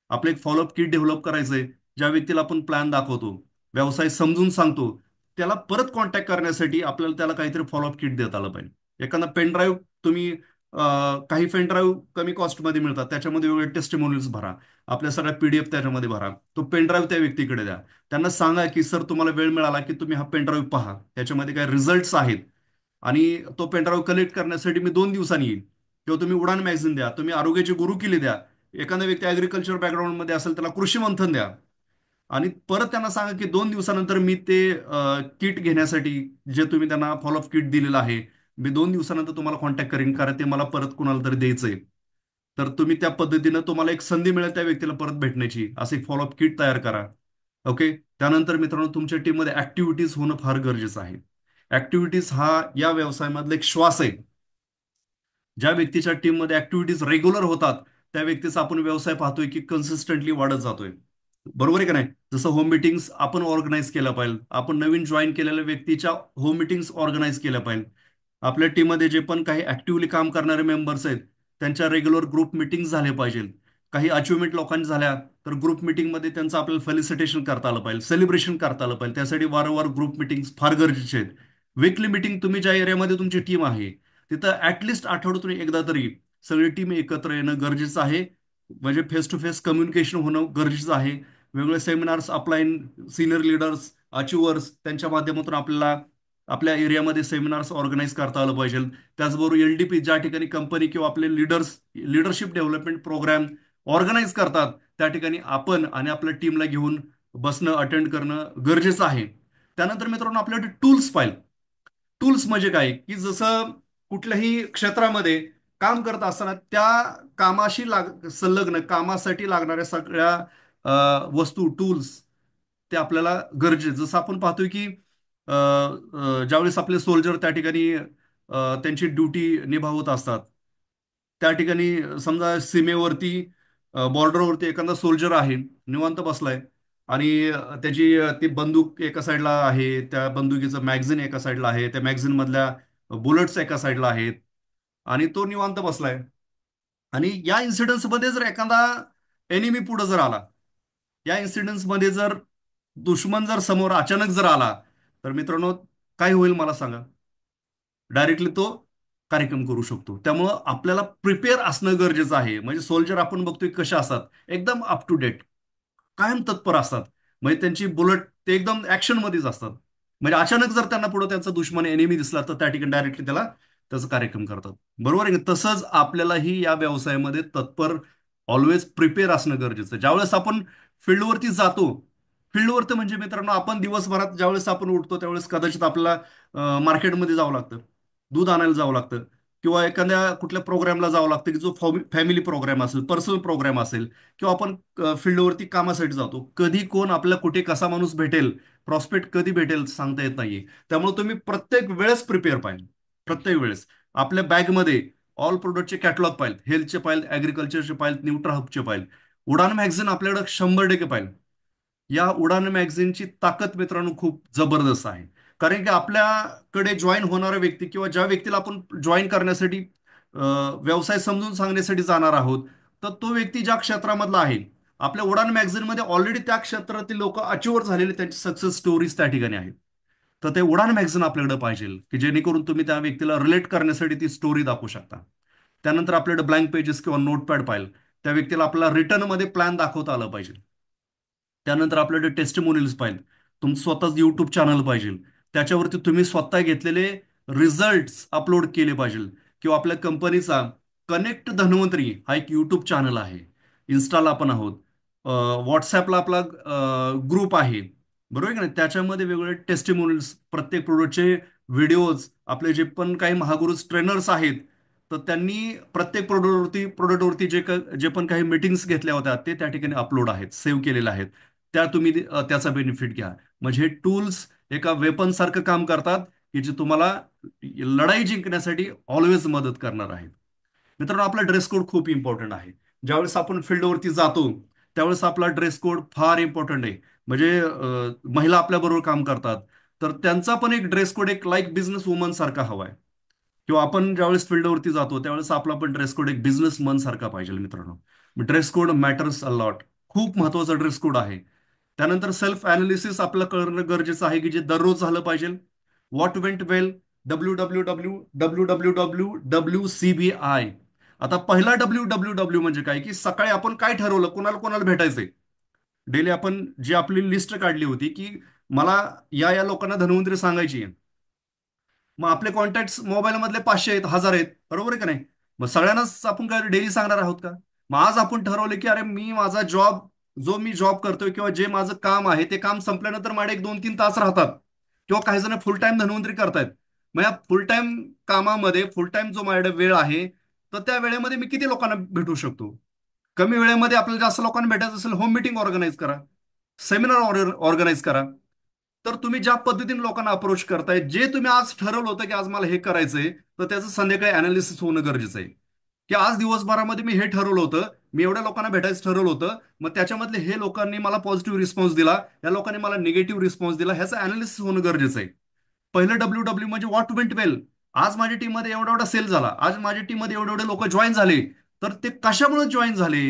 आपलं एक फॉलोअप किट डेव्हलप करायचंय. ज्या व्यक्तीला आपण प्लॅन दाखवतो, व्यवसाय समजून सांगतो, त्याला परत कॉन्टॅक्ट करण्यासाठी आपल्याला त्याला काहीतरी फॉलोअप किट देता आलं पाहिजे. एखादा पेन ड्राईव्ह तुम्ही काही पेन ड्राईव्ह कमी कॉस्टमध्ये मिळतात, त्याच्यामध्ये वेगळे टेस्टिमोनियल्स भरा, आपल्या सगळ्या पीडीएफ त्याच्यामध्ये भरा, तो पेन ड्राईव्ह त्या व्यक्तीकडे द्या. त्यांना सांगा की सर तुम्हाला वेळ मिळाला की तुम्ही हा पेन ड्राईव्ह पहा, त्याच्यामध्ये काय रिझल्ट्स आहेत, आणि तो पेन ड्राईव्ह कलेक्ट करण्यासाठी मी 2 दिवसांनी येईल. किंवा तुम्ही उडान मॅगझिन द्या, तुम्ही आरोग्याची गुरु केली द्या, एखादा व्यक्ती ऍग्रिकल्चर बॅकग्राऊंडमध्ये असेल त्याला कृषी मंथन द्या, आणि परत त्यांना सांगा की 2 दिवसानंतर मी ते किट घेण्यासाठी जे तुम्ही त्यांना फॉलोअप किट दिलेलं आहे, मी 2 दिवसानंतर तुम्हाला कॉन्टॅक्ट करेन, कारण ते मला परत कुणाला तरी द्यायचंय. तर तुम्ही त्या पद्धतीनं तुम्हाला एक संधी मिळेल त्या व्यक्तीला परत भेटण्याची, असं एक फॉलोअप किट तयार करा. ओके. त्यानंतर मित्रांनो, तुमच्या टीममध्ये ऍक्टिव्हिटीज होणं फार गरजेचं आहे. ऍक्टिव्हिटीज हा या व्यवसायामधला एक श्वास आहे. ज्या व्यक्तीच्या टीममध्ये ऍक्टिव्हिटीज रेग्युलर होतात त्या व्यक्तीचा आपण व्यवसाय पाहतोय की कन्सिस्टंटली वाढत जातोय. बरोबर आहे का नाही? जसं होम मिटिंग्स आपण ऑर्गनाईज केल्या पाहिजे, आपण नवीन जॉईन केलेल्या व्यक्तीच्या होम मिटिंग्स ऑर्गनाईज केल्या पाहिजे. आपल्या टीममध्ये जे पण काही ऍक्टिव्हली काम करणारे मेंबर्स आहेत त्यांच्या रेग्युलर ग्रुप मिटिंग झाले पाहिजे. काही अचिव्हमेंट लोकांनी झाल्या तर ग्रुप मिटिंगमध्ये त्यांचं आपल्याला फेलिसिटेशन करता आलं पाहिजे, सेलिब्रेशन करता आलं पाहिजे. त्यासाठी वारंवार ग्रुप मिटिंग्स फार गरजेचे आहेत. वीकली मिटिंग, तुम्ही ज्या एरियामध्ये तुमची टीम आहे तिथं ऍटलिस्ट आठवड्यातून एकदा तरी सगळी टीम एकत्र येणं गरजेचं आहे. म्हणजे फेस टू फेस कम्युनिकेशन होणं गरजेचं आहे. वेगवेगळे seminars up line, senior leaders, achievers त्यांच्या माध्यमातून आपल्याला आपल्या एरियामध्ये सेमिनार्स ऑर्गनाईज करता आलं पाहिजे. त्याचबरोबर एलडीपी ज्या ठिकाणी कंपनी किंवा आपले लीडरशिप डेव्हलपमेंट प्रोग्राम ऑर्गनाईज करतात त्या ठिकाणी आपण आणि आपल्या टीमला घेऊन बसणं, अटेंड करणं गरजेचं आहे. त्यानंतर मित्रांनो, आपल्याकडे टूल्स पाहिजे. टूल्स म्हणजे काय, की जसं कुठल्याही क्षेत्रामध्ये काम करत असताना त्या कामाशी संलग्न कामासाठी लागणाऱ्या सगळ्या वस्तू, टूल्स, ते आपल्याला गरजेचं. जसं आपण पाहतोय की ज्यावेळेस आपले सोल्जर त्या ठिकाणी त्यांची ड्युटी निभावत असतात, त्या ठिकाणी समजा सीमेवरती, बॉर्डरवरती एखादा सोल्जर आहे, निवांत बसलाय, आणि त्याची ती बंदूक एका साईडला आहे, त्या बंदुकीचं मॅगझिन एका साईडला आहे, त्या मॅगझिन मधल्या बुलेट्स एका साईडला आहेत, आणि तो निवांत बसलाय. आणि या इन्सिडेंट्स मध्ये जर एखादा एनिमी पुढे जर आला, या इन्सिडेंट्स मध्ये जर दुश्मन जर समोर अचानक जर आला, तर मित्रांनो काय होईल मला सांगा? डायरेक्टली तो कार्यक्रम करू शकतो. त्यामुळं आपल्याला प्रिपेअर असणं गरजेचं आहे. म्हणजे सोल्जर आपण बघतोय कसे असतात, एकदम अप टू डेट, कायम तत्पर असतात. म्हणजे त्यांची बुलेट ते एकदम ऍक्शन मध्येच असतात. म्हणजे अचानक जर त्यांना पुढे त्यांचा दुश्मन एनिमी दिसला तर त्या ठिकाणी डायरेक्टली त्याला त्याचा कार्यक्रम करतात. बरोबर आहे की? तसंच आपल्यालाही या व्यवसायामध्ये तत्पर, ऑलवेज प्रिपेअर असणं गरजेचं आहे. ज्यावेळेस आपण फील्डवरती जातो, फील्डवरती म्हणजे मित्रांनो, आपण दिवसभरात ज्यावेळेस आपण उठतो त्यावेळेस कदाचित आपल्याला मार्केटमध्ये जावं लागतं, दूध आणायला जावं लागतं, किंवा एखाद्या कुठल्या प्रोग्रामला जावं लागतं की जो फॅमिली प्रोग्राम असेल, पर्सनल प्रोग्राम असेल, किंवा आपण फील्डवरती कामासाठी जातो. कधी कोण आपल्याला कुठे कसा माणूस भेटेल, प्रॉस्पेक्ट कधी भेटेल सांगता येत नाहीये. त्यामुळे तुम्ही प्रत्येक वेळेस प्रिपेअर पाहिजे. प्रत्येक वेळेस आपल्या बॅगमध्ये ऑल प्रोडक्टचे कॅटलॉग पाहिजे, हेल्थचे पाहिजे, ऍग्रिकल्चरचे पाहिजे, न्यूट्रा हबचे पाहिजे, उडान मॅगझिन आपल्याकडे 100% पाहिजे. या उडान मॅगझिनची ताकद मित्रांनो खूप जबरदस्त आहे. कारण की आपल्याकडे जॉईन होणारा व्यक्ती किंवा ज्या व्यक्तीला आपण जॉईन करण्यासाठी व्यवसाय समजून सांगण्यासाठी जाणार आहोत, तर तो व्यक्ती ज्या क्षेत्रामधला आहे, आपल्या उडान मॅगझिनमध्ये ऑलरेडी त्या क्षेत्रातील लोक अचिव्हर झालेले त्यांची सक्सेस स्टोरीज त्या ठिकाणी आहेत. तर ते उडान मॅगझिन आपल्याकडे पाहिजे, की जेणेकरून तुम्ही त्या व्यक्तीला रिलेट करण्यासाठी ती स्टोरी दाखवू शकता. त्यानंतर आपल्याकडे ब्लँक पेजेस किंवा नोटपॅड पाहिजे, त्या व्यक्तीला आपला रिटर्नमध्ये प्लॅन दाखवता आलं पाहिजे. त्यानंतर आपल्याकडे टेस्टिमोनियल्स पाहिजे, तुमचं स्वतःच युट्यूब चॅनल पाहिजे, त्याच्यावरती तुम्ही स्वतः घेतलेले रिझल्ट्स अपलोड केले पाहिजे, किंवा आपल्या कंपनीचा कनेक्ट धन्वंतरी हा एक यूट्यूब चॅनल आहे. इन्स्टाला आपण आहोत. व्हॉट्सॲपला आपला ग्रुप आहे. बरोबर आहे की नाही? त्याच्यामध्ये वेगवेगळे टेस्टिमोनियल्स, प्रत्येक प्रोडक्टचे व्हिडिओज, आपले जे पण काही महागुरूज ट्रेनर्स आहेत, तर त्यांनी प्रत्येक प्रोडक्टवरती जे पण काही मीटिंग्स घेतल्या होत्या ते त्या ठिकाणी अपलोड आहेत, सेव्ह केलेले आहेत. त्या तुम्ही त्याचा बेनिफिट घ्या. म्हणजे हे टूल्स एका वेपन सारखं काम करतात, की जे तुम्हाला लढाई जिंकण्यासाठी ऑलवेज मदत करणार आहेत. मित्रांनो, आपला ड्रेस कोड खूप इम्पॉर्टंट आहे. ज्यावेळेस आपण फील्डवरती जातो त्यावेळेस आपला ड्रेस कोड फार इम्पॉर्टंट आहे. म्हणजे महिला आपल्याबरोबर काम करतात, तर त्यांचा पण एक ड्रेस कोड एक लाईक बिझनेस वुमन सारखा हवा आहे. किंवा आपण ज्यावेळेस फील्डवरती जातो त्यावेळेस आपला पण ड्रेस कोड एक बिझनेस मन सारखा पाहिजे मित्रांनो. Dress code matters a lot. खूप महत्वाचा ड्रेस कोड आहे. त्यानंतर सेल्फ अनालिसिस आपलं करणं गरजेचं आहे, की जे दररोज झालं पाहिजे. What went well, WWW WWW WCBI. आता पहिला WWW म्हणजे काय, की सकाळी आपण काय ठरवलं, कोणाला कोणाला भेटायचंय. डेली आपण जी आपली लिस्ट काढली होती, की मला या या लोकांना धन्वंतरी सांगायची आहे. मग आपले कॉन्टॅक्ट मोबाईलमधले 500 आहेत, 1000 आहेत, बरोबर आहे का नाही? मग सगळ्यांनाच आपण काय डेली सांगणार आहोत का? मग आज आपण ठरवलं की अरे मी माझा जॉब, जो मी जॉब करतोय किंवा जे माझं काम आहे ते काम संपल्यानंतर माझे एक 2-3 तास राहतात. किंवा काही जण फुल टाइम धन्वंतरी करतायत. मग या फुल टाइम कामामध्ये फुल टाइम जो माझ्याकडे वेळ आहे, तर त्या वेळेमध्ये मी किती लोकांना भेटू शकतो? कमी वेळेमध्ये आपल्याला जास्त लोकांना भेटायचं असेल, होम मिटिंग ऑर्गनाईज करा, सेमिनार ऑर्गनाईज करा. तर तुम्ही ज्या पद्धतीने लोकांना अप्रोच करताय, जे तुम्ही आज ठरवलं होतं की आज मला हे करायचंय, तर त्याचं संध्याकाळी अनालिसिस होणं गरजेचं आहे. की आज दिवसभरामध्ये मी हे ठरवलं होतं, मी एवढ्या लोकांना भेटायचं ठरवलं होतं, मग त्याच्यामधले हे लोकांनी मला पॉझिटिव्ह रिस्पॉन्स दिला, या लोकांनी मला निगेटिव्ह रिस्पॉन्स दिला, ह्याचं अनालिसिस होणं गरजेचं आहे. पहिलं WW म्हणजे व्हॉट वेंट वेल. आज माझ्या टीममध्ये एवढा एवढा सेल झाला, आज माझ्या टीममध्ये एवढे एवढे लोक जॉईन झाले. तर ते कशामुळे जॉईन झाले,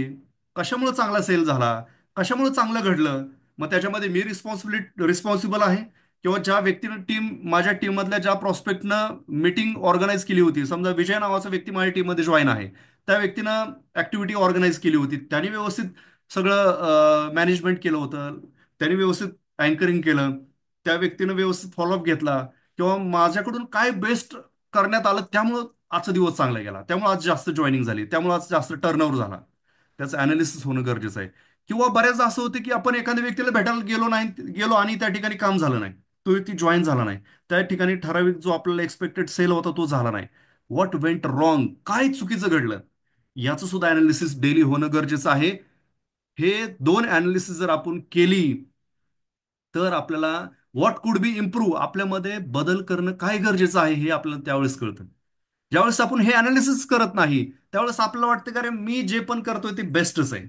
कशामुळे चांगला सेल झाला, कशामुळे चांगलं घडलं. मग त्याच्यामध्ये मी रिस्पॉन्सिबल आहे, किंवा ज्या व्यक्तीनं माझ्या टीममधल्या ज्या प्रॉस्पेक्टनं मीटिंग ऑर्गनाईज केली होती, समजा विजय नावाचा व्यक्ती माझ्या टीममध्ये जॉईन आहे, त्या व्यक्तीनं ऍक्टिव्हिटी ऑर्गनाईज केली होती, त्यांनी व्यवस्थित सगळं मॅनेजमेंट केलं होतं, त्यांनी व्यवस्थित अँकरिंग केलं, त्या व्यक्तीनं व्यवस्थित फॉलोअप घेतला, किंवा माझ्याकडून काय बेस्ट करण्यात आलं, त्यामुळं आजचा दिवस चांगला गेला, त्यामुळे आज जास्त जॉईनिंग झाली, त्यामुळे आज जास्त टर्नओव्हर झाला. त्याचं अनालिसिस होणं गरजेचं आहे. किंवा बऱ्याचदा असं होतं की आपण एखाद्या व्यक्तीला भेटायला गेलो आणि त्या ठिकाणी काम झालं नाही, तो व्यक्ती जॉईन झाला नाही, त्या ठिकाणी ठराविक जो आपल्याला एक्सपेक्टेड सेल होता तो झाला नाही. व्हॉट वेंट रॉंग, काय चुकीचं घडलं, याचं सुद्धा अनालिसिस डेली होणं गरजेचं आहे. हे दोन अनालिसिस जर आपण केली, तर आपल्याला व्हॉट कुड बी इम्प्रूव्ह, आपल्यामध्ये बदल करणं काय गरजेचं आहे हे आपल्याला त्यावेळेस कळतं. ज्यावेळेस आपण हे अनालिसिस करत नाही, त्यावेळेस आपल्याला वाटतं की अरे मी जे पण करतोय ते बेस्टच आहे.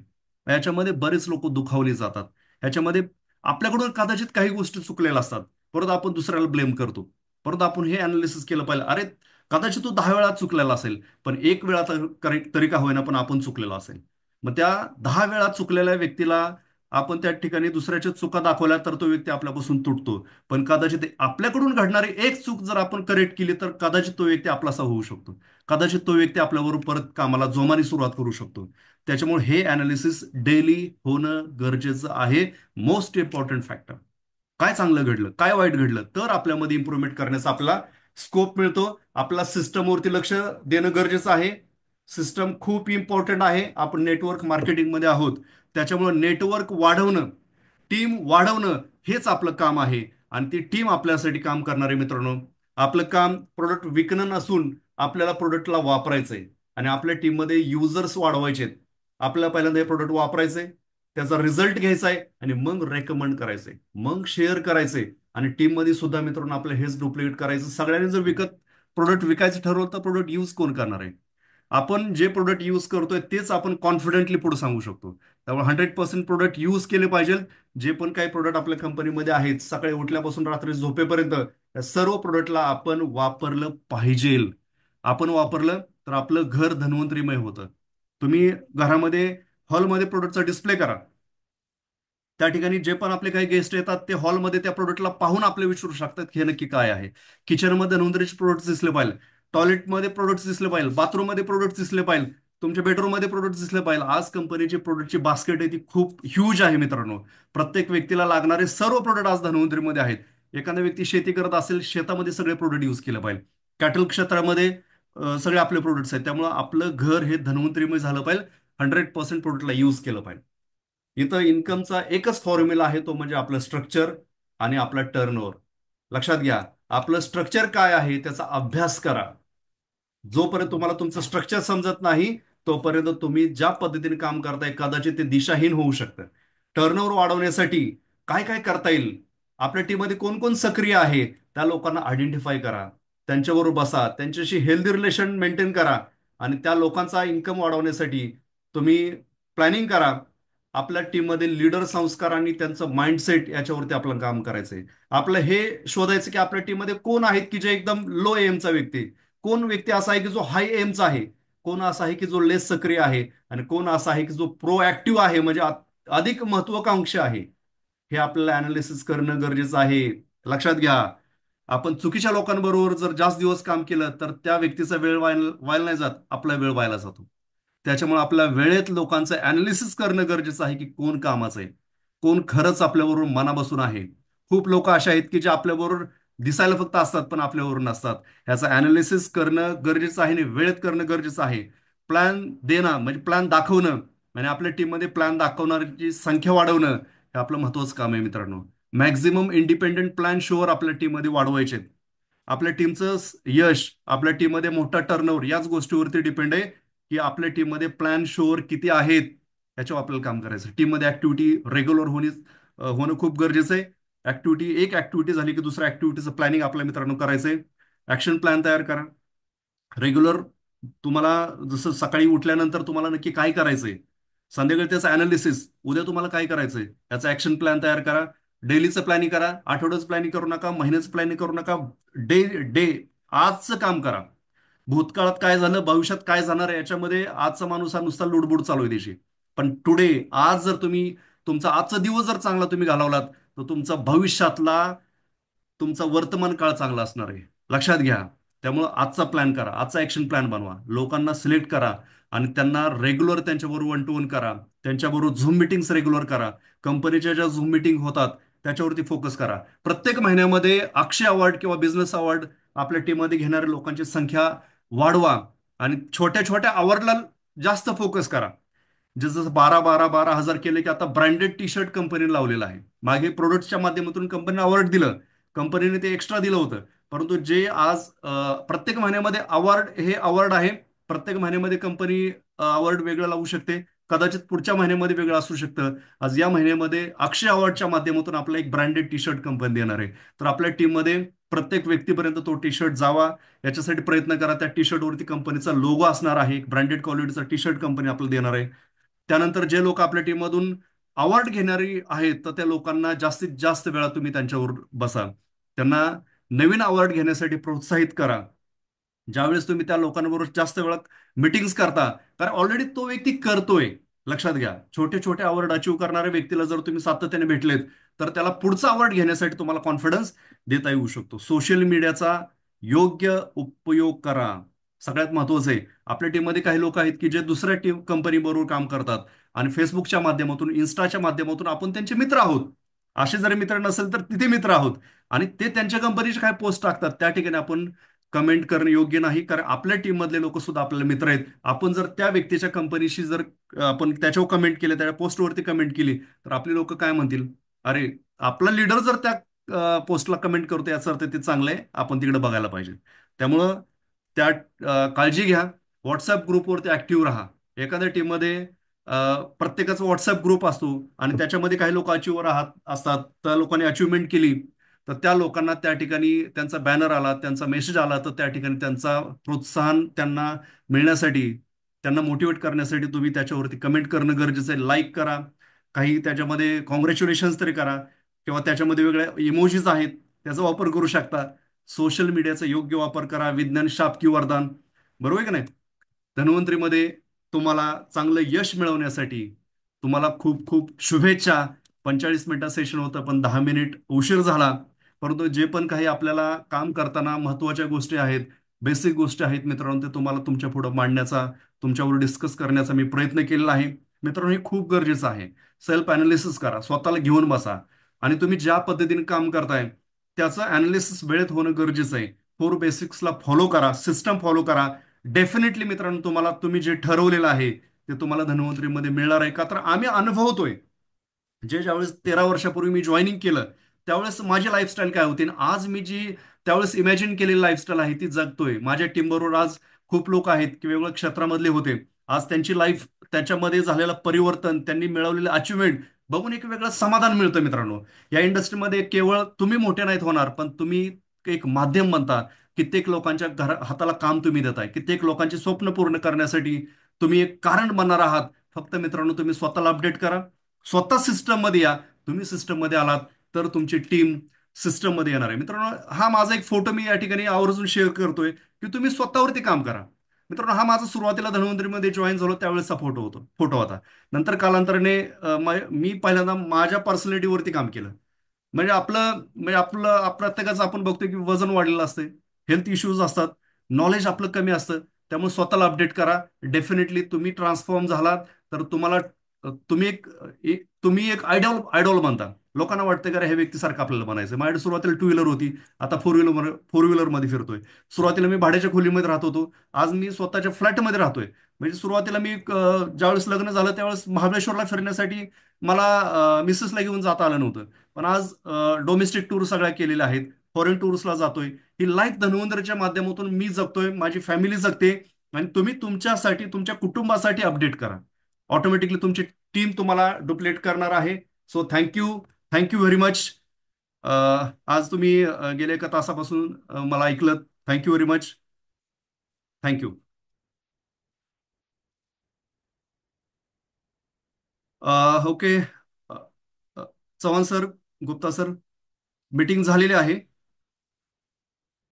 याच्यामध्ये बरेच लोक दुखावले जातात. ह्याच्यामध्ये आपल्याकडून कदाचित काही गोष्टी चुकलेल्या असतात, परत आपण दुसऱ्याला ब्लेम करतो. परत आपण हे अनालिसिस केलं पाहिजे, अरे कदाचित तो 10 वेळा चुकलेला असेल, पण एक वेळा तर तरी का होईना पण आपण चुकलेलो असेल. मग त्या 10 वेळा चुकलेल्या व्यक्तीला आपण त्या ठिकाणी दुसऱ्याच्या चुका दाखवल्या तर तो व्यक्ती आपल्यापासून तुटतो. पण कदाचित आपल्याकडून घडणारी एक चूक जर आपण करेक्ट केली तर कदाचित तो व्यक्ती आपलासा होऊ शकतो. कदाचित तो व्यक्ती आपल्याबरोबर परत कामाला जोमाने सुरुवात करू शकतो. त्याच्यामुळे हे अनालिसिस डेली होणं गरजेचं आहे. Most important factor. काय चांगलं घडलं, काय वाईट घडलं, तर आपल्यामध्ये इम्प्रूव्हमेंट करण्याचा आपला स्कोप मिळतो. आपला सिस्टमवरती लक्ष देणं गरजेचं आहे. सिस्टम खूप इम्पॉर्टंट आहे. आपण नेटवर्क मार्केटिंगमध्ये आहोत, त्याच्यामुळे नेटवर्क वाढवणं, टीम वाढवणं हेच आपलं काम आहे. आणि ती टीम आपल्यासाठी काम करणार आहे मित्रांनो. आपलं काम प्रोडक्ट विकणं नसून आपल्याला प्रोडक्टला वापरायचंय. आणि आपल्या टीममध्ये युजर्स वाढवायचे आहेत. आपल्याला पहिल्यांदा हे प्रोडक्ट वापरायचंय, त्याचा रिझल्ट घ्यायचा आहे, आणि मग रेकमेंड करायचंय, मग शेअर करायचंय. आणि टीममध्ये सुद्धा मित्रांनो आपलं हेच डुप्लिकेट करायचं. सगळ्यांनी जर प्रोडक्ट विकायचं ठरवलं तर प्रोडक्ट यूज कोण करणार आहे? आपण जे प्रोडक्ट यूज करतोय तेच आपण कॉन्फिडेंटली पुढे सांगू शकतो. त्यामुळे 100% प्रोडक्ट यूज केले पाहिजे. जे पण काही प्रोडक्ट आपल्या कंपनीमध्ये आहेत, सकाळी उठल्यापासून रात्री झोपेपर्यंत या सर्व प्रोडक्टला आपण वापरलं पाहिजे. आपण वापरलं तर आपलं घर धन्वंतरीमय होतं. तुम्ही घरामध्ये हॉलमध्ये प्रोडक्टचा डिस्प्ले करा. त्या ठिकाणी जे पण आपले काही गेस्ट येतात ते हॉलमध्ये त्या प्रोडक्टला पाहून आपले विचारू शकतात की हे नक्की काय आहे. किचनमध्ये धन्वंतरीचे प्रोडक्ट्स दिसले पाहिजे, टॉयलेटमध्ये प्रोडक्ट्स दिसले पाहिजे, बाथरूममध्ये प्रोडक्ट्स दिसले पाहिजे, तुमच्या बेडरूममध्ये प्रोडक्ट्स दिसले पाहिजे. आज कंपनीची प्रोडक्टची बास्केट आहे ती खूप ह्यूज आहे मित्रांनो. प्रत्येक व्यक्तीला लागणारे सर्व प्रोडक्ट आज धन्वंतरीमध्ये आहेत. एखादा व्यक्ती शेती करत असेल, शेतामध्ये सगळे प्रोडक्ट यूज केले पाहिजे. कॅटल क्षेत्रामध्ये सगळे आपले प्रोडक्ट्स आहेत. त्यामुळे आपलं घर हे धन्वंतरीमय झालं पाहिजे. 100% प्रोडक्टला यूज केलं पाहिजे. इथं इन्कमचा एकच फॉर्म्युला आहे, तो म्हणजे आपलं स्ट्रक्चर आणि आपला टर्नओव्हर. लक्षात घ्या, आपलं स्ट्रक्चर काय आहे त्याचा अभ्यास करा. जोपर्यंत तुम्हाला तुमचं स्ट्रक्चर समजत नाही, तोपर्यंत तुम्ही ज्या पद्धतीने काम करताय कदाचित ते दिशाहीन होऊ शकतं. टर्नओव्हर वाढवण्यासाठी काय काय करता येईल, आपल्या टीममध्ये कोण कोण सक्रिय आहे, त्या लोकांना आयडेंटिफाय करा. त्यांच्याबरोबर बसा, त्यांच्याशी हेल्दी रिलेशन मेंटेन करा. आणि त्या लोकांचा इन्कम वाढवण्यासाठी तुम्ही प्लॅनिंग करा. आपल्या टीममध्ये लीडर संस्कार आणि त्यांचं माइंडसेट याच्यावरती आपलं काम करायचंय. आपलं हे शोधायचं की आपल्या टीममध्ये कोण आहेत की जे एकदम लो एमचा व्यक्ती, कोण व्यक्ती असा आहे की जो हाय एमचा आहे, कोण असा आहे की जो लेस सक्रिय आहे, आणि कोण असा आहे की जो प्रोएक्टिव्ह आहे म्हणजे अधिक महत्वाकांक्षी आहे. हे आपल्याला अनालिसिस करणं गरजेचं आहे. लक्षात घ्या, आपण चुकीच्या लोकांबरोबर जर जास्त दिवस काम केलं तर त्या व्यक्तीचा वेळ व्हायला नाही जात, आपला वेळ व्हायला जातो. त्याच्यामुळे आपल्या वेळेत लोकांचं अनालिसिस करणं गरजेचं आहे की कोण कामाचं आहे, कोण खरंच आपल्याबरोबर मनापासून आहे. खूप लोक अशा आहेत की जे आपल्याबरोबर दिसायला फक्त असतात पण आपल्याबरोबर नसतात. ह्याचं अनालिसिस करणं गरजेचं आहे आणि वेळेत करणं गरजेचं आहे. प्लॅन देणं म्हणजे प्लॅन दाखवणं, आणि आपल्या टीममध्ये प्लॅन दाखवणाऱ्यांची संख्या वाढवणं, हे आपलं महत्वाचं काम आहे मित्रांनो. मॅक्झिमम इंडिपेंडेंट प्लॅन शुअर आपल्या टीममध्ये वाढवायचे. आपल्या टीमचं यश, आपल्या टीममध्ये मोठा टर्नओव्हर याच गोष्टीवरती डिपेंड आहे की आपल्या टीममध्ये प्लॅन शुअर किती आहेत, याच्यावर आपल्याला काम करायचं. टीममध्ये ऍक्टिव्हिटी रेग्युलर होणं खूप गरजेचं आहे. एक ऍक्टिव्हिटी झाली की दुसऱ्या ऍक्टिव्हिटीचं प्लॅनिंग आपल्या मित्रांनो करायचंय. ऍक्शन प्लॅन तयार करा रेग्युलर. तुम्हाला जसं सकाळी उठल्यानंतर तुम्हाला नक्की काय करायचंय, संध्याकाळी त्याचं अनालिसिस, उद्या तुम्हाला काय करायचंय याचा ऍक्शन प्लॅन तयार करा. डेलीचं प्लॅनिंग करा, आठवड्याचं प्लॅनिंग करू नका, महिन्याचं प्लॅनिंग करू नका. डे डे आजचं काम करा. भूतकाळात काय झालं, भविष्यात काय जाणार आहे, याच्यामध्ये आजचा माणूस हा नुसता लुडबुड चालू आहे त्याची. पण टुडे, आज जर तुम्ही तुमचा आजचा दिवस जर चांगला तुम्ही घालवलात, तर तुमचा भविष्यातला तुमचा वर्तमान काळ चांगला असणार आहे. लक्षात घ्या. त्यामुळं आजचा प्लॅन करा, आजचा ऍक्शन प्लॅन बनवा, लोकांना सिलेक्ट करा आणि त्यांना रेग्युलर त्यांच्याबरोबर वन टू वन करा. त्यांच्याबरोबर झूम मिटिंग्स रेग्युलर करा. कंपनीच्या ज्या झूम मिटिंग होतात त्याच्यावरती फोकस करा. प्रत्येक महिन्यामध्ये अक्षय अवॉर्ड किंवा बिझनेस अवॉर्ड आपल्या टीममध्ये घेणाऱ्या लोकांची संख्या वाढवा. आणि छोट्या छोट्या अवॉर्डला जास्त फोकस करा. जसं 12,000 केले की आता ब्रँडेड टी शर्ट कंपनीने लावलेला आहे. मागे प्रोडक्टच्या माध्यमातून कंपनीने अवॉर्ड दिलं, कंपनीने ते एक्स्ट्रा दिलं होतं. परंतु जे आज प्रत्येक महिन्यामध्ये अवॉर्ड, हे अवॉर्ड आहे. प्रत्येक महिन्यामध्ये कंपनी अवॉर्ड वेगळं लावू शकते. कदाचित पुढच्या महिन्यामध्ये वेगळं असू शकतं. आज या महिन्यामध्ये अक्षय अवॉर्डच्या माध्यमातून आपला एक ब्रँडेड टी शर्ट कंपनी देणार आहे. तर आपल्या टीममध्ये प्रत्येक व्यक्तीपर्यंत तो टी शर्ट जावा, याच्यासाठी प्रयत्न करा. त्या टी शर्टवरती कंपनीचा लोगो असणार आहे. एक ब्रँडेड क्वालिटीचा टी शर्ट कंपनी आपल्याला देणार आहे. त्यानंतर जे लोक आपल्या टीममधून अवॉर्ड घेणारी आहेत, तर त्या लोकांना जास्तीत जास्त वेळा तुम्ही त्यांच्यावर बसा. त्यांना नवीन अवॉर्ड घेण्यासाठी प्रोत्साहित करा. ज्यावेळेस तुम्ही त्या लोकांबरोबर जास्त वेळा मिटिंग्स करता, कारण ऑलरेडी तो व्यक्ती करतोय. लक्षात घ्या, छोटे छोटे अवॉर्ड अचीव्ह करणाऱ्या व्यक्तीला जर तुम्ही सातत्याने भेटलेत, तर त्याला पुढचा अवॉर्ड घेण्यासाठी तुम्हाला कॉन्फिडन्स देता येऊ शकतो. सोशल मीडियाचा योग्य उपयोग करा. सगळ्यात महत्वाचं आहे. आपल्या टीममध्ये काही लोक आहेत की जे दुसऱ्या टीम कंपनी बरोबर काम करतात आणि फेसबुकच्या माध्यमातून, इन्स्टाच्या माध्यमातून आपण त्यांचे मित्र आहोत. असे जरी मित्र नसेल तर तिथे मित्र आहोत. आणि ते त्यांच्या कंपनीचे काय पोस्ट टाकतात त्या ठिकाणी आपण कमेंट करणं योग्य नाही, कारण आपल्या टीम मधले लोक सुद्धा आपल्याला मित्र आहेत. आपण जर त्या व्यक्तीच्या कंपनीशी जर आपण त्याच्यावर कमेंट केले, त्या पोस्टवरती कमेंट केली, तर आपले लोक काय म्हणतील, अरे आपला लीडर जर त्या पोस्टला कमेंट करतो याचा अर्थ ते चांगलं आहे, आपण तिकडे बघायला पाहिजे. त्यामुळं त्या काळजी घ्या. व्हॉट्सअप ग्रुपवरती ऍक्टिव्ह राहा. एखाद्या टीममध्ये प्रत्येकाचा व्हॉट्सअप ग्रुप असतो आणि त्याच्यामध्ये काही लोक अचिव्हर असतात. त्या लोकांनी अचिव्हमेंट केली, तर त्या लोकांना त्या ठिकाणी त्यांचा बॅनर आला, त्यांचा मेसेज आला, तर त्या ठिकाणी त्यांचा प्रोत्साहन त्यांना मिळण्यासाठी, त्यांना मोटिवेट करण्यासाठी तुम्ही त्याच्यावरती कमेंट करणं गरजेचं आहे. लाईक करा, काही त्याच्यामध्ये कॉंग्रॅच्युलेशन्स तरी करा, किंवा त्याच्यामध्ये वेगळ्या इमोजीज आहेत त्याचा वापर करू शकता. सोशल मीडियाचा योग्य वापर करा. विज्ञान शापकी वरदान, बरोबर आहे का नाही. धन्वंतरीमध्ये तुम्हाला चांगलं यश मिळवण्यासाठी तुम्हाला खूप खूप शुभेच्छा. 45 मिनिटं सेशन होतं पण 10 मिनिट उशीर झाला. परंतु जे पण काही आपल्याला काम करताना महत्त्वाच्या गोष्टी आहेत, बेसिक गोष्टी आहेत मित्रांनो, ते तुम्हाला तुमच्या पुढे मांडण्याचा, तुमच्यावर डिस्कस करण्याचा मी प्रयत्न केलेला आहे. मित्रांनो, हे खूप गरजेचं आहे. सेल्फ अनालिसिस करा, स्वतःला घेऊन बसा आणि तुम्ही ज्या पद्धतीने काम करताय त्याचं अनालिसिस वेळेत होणं गरजेचं आहे. फोर बेसिक्सला फॉलो करा, सिस्टम फॉलो करा. डेफिनेटली मित्रांनो, तुम्हाला तुम्ही जे ठरवलेलं आहे ते तुम्हाला धन्वंतरीमध्ये मिळणार आहे. का तर आम्ही अनुभवतोय. ज्यावेळेस 13 वर्षापूर्वी मी जॉईनिंग केलं, त्यावेळेस माझी लाईफस्टाईल काय होती आणि आज मी जी त्यावेळेस इमॅजिन केलेली लाईफस्टाईल आहे ती जगतोय. माझ्या टीमबरोबर आज खूप लोक आहेत की वेगवेगळ्या क्षेत्रामधले होते. आज त्यांची लाईफ, त्याच्यामध्ये झालेलं परिवर्तन, त्यांनी मिळवलेलं अचिव्हमेंट बघून एक वेगळं समाधान मिळतं मित्रांनो. या इंडस्ट्रीमध्ये केवळ तुम्ही मोठे नाहीत होणार, पण तुम्ही एक माध्यम बनता. कित्येक लोकांच्या हाताला काम तुम्ही देताय, कित्येक लोकांची स्वप्न पूर्ण करण्यासाठी तुम्ही एक कारण बनणार आहात. फक्त मित्रांनो, तुम्ही स्वतःला अपडेट करा, स्वतः सिस्टम मध्ये या. तुम्ही सिस्टम मध्ये आलात तर तुमची टीम सिस्टम मध्ये येणार आहे. मित्रांनो, हा माझा एक फोटो मी या ठिकाणी आवर्जून शेअर करतोय की तुम्ही स्वतःवरती काम करा. मित्रांनो, हा माझा सुरुवातीला धन्वंतरीमध्ये जॉईन झालो त्यावेळेसचा फोटो होता. नंतर कालांतराने मी पहिल्यांदा माझ्या पर्सनॅलिटीवरती काम केलं. म्हणजे आपलं प्रत्येकाचं आपण बघतोय की वजन वाढलेलं असते, हेल्थ इश्यूज असतात, नॉलेज आपलं कमी असतं. त्यामुळे स्वतःला अपडेट करा. डेफिनेटली तुम्ही ट्रान्सफॉर्म झालात तर तुम्हाला तुम्ही एक आयडॉल बनता. लोकांना वाटतं की अरे, ह्या व्यक्तीसारखं आपल्याला बनायचं. माझ्याकडे सुरुवातीला टू व्हीलर होती, आता फोर व्हीलर मध्ये फिरतोय. सुरुवातीला मी भाड्याच्या खोलीमध्ये राहत होतो, आज मी स्वतःच्या फ्लॅटमध्ये राहतोय. म्हणजे सुरुवातीला मी ज्यावेळेस लग्न झालं त्यावेळेस महाबळेश्वरला फिरण्यासाठी मला मिसेसला घेऊन जाता आलं नव्हतं. पण आज डोमेस्टिक टूर सगळ्या केलेल्या आहेत, फॉरेन टूर्सला जातोय. ही लाईफ धन्वंतरीच्या माध्यमातून मी जगतोय, माझी फॅमिली जगते. आणि तुम्ही तुमच्यासाठी, तुमच्या कुटुंबासाठी अपडेट करा. ऑटोमॅटिकली तुमची टीम तुम्हाला डुप्लेट करणार आहे. So thank you, thank you very much. आज तुम्ही गेल्या एका तासापासून मला ऐकलं. Thank you very much. Thank you. Okay. Chavan sir, Gupta sir, meeting झालेली आहे.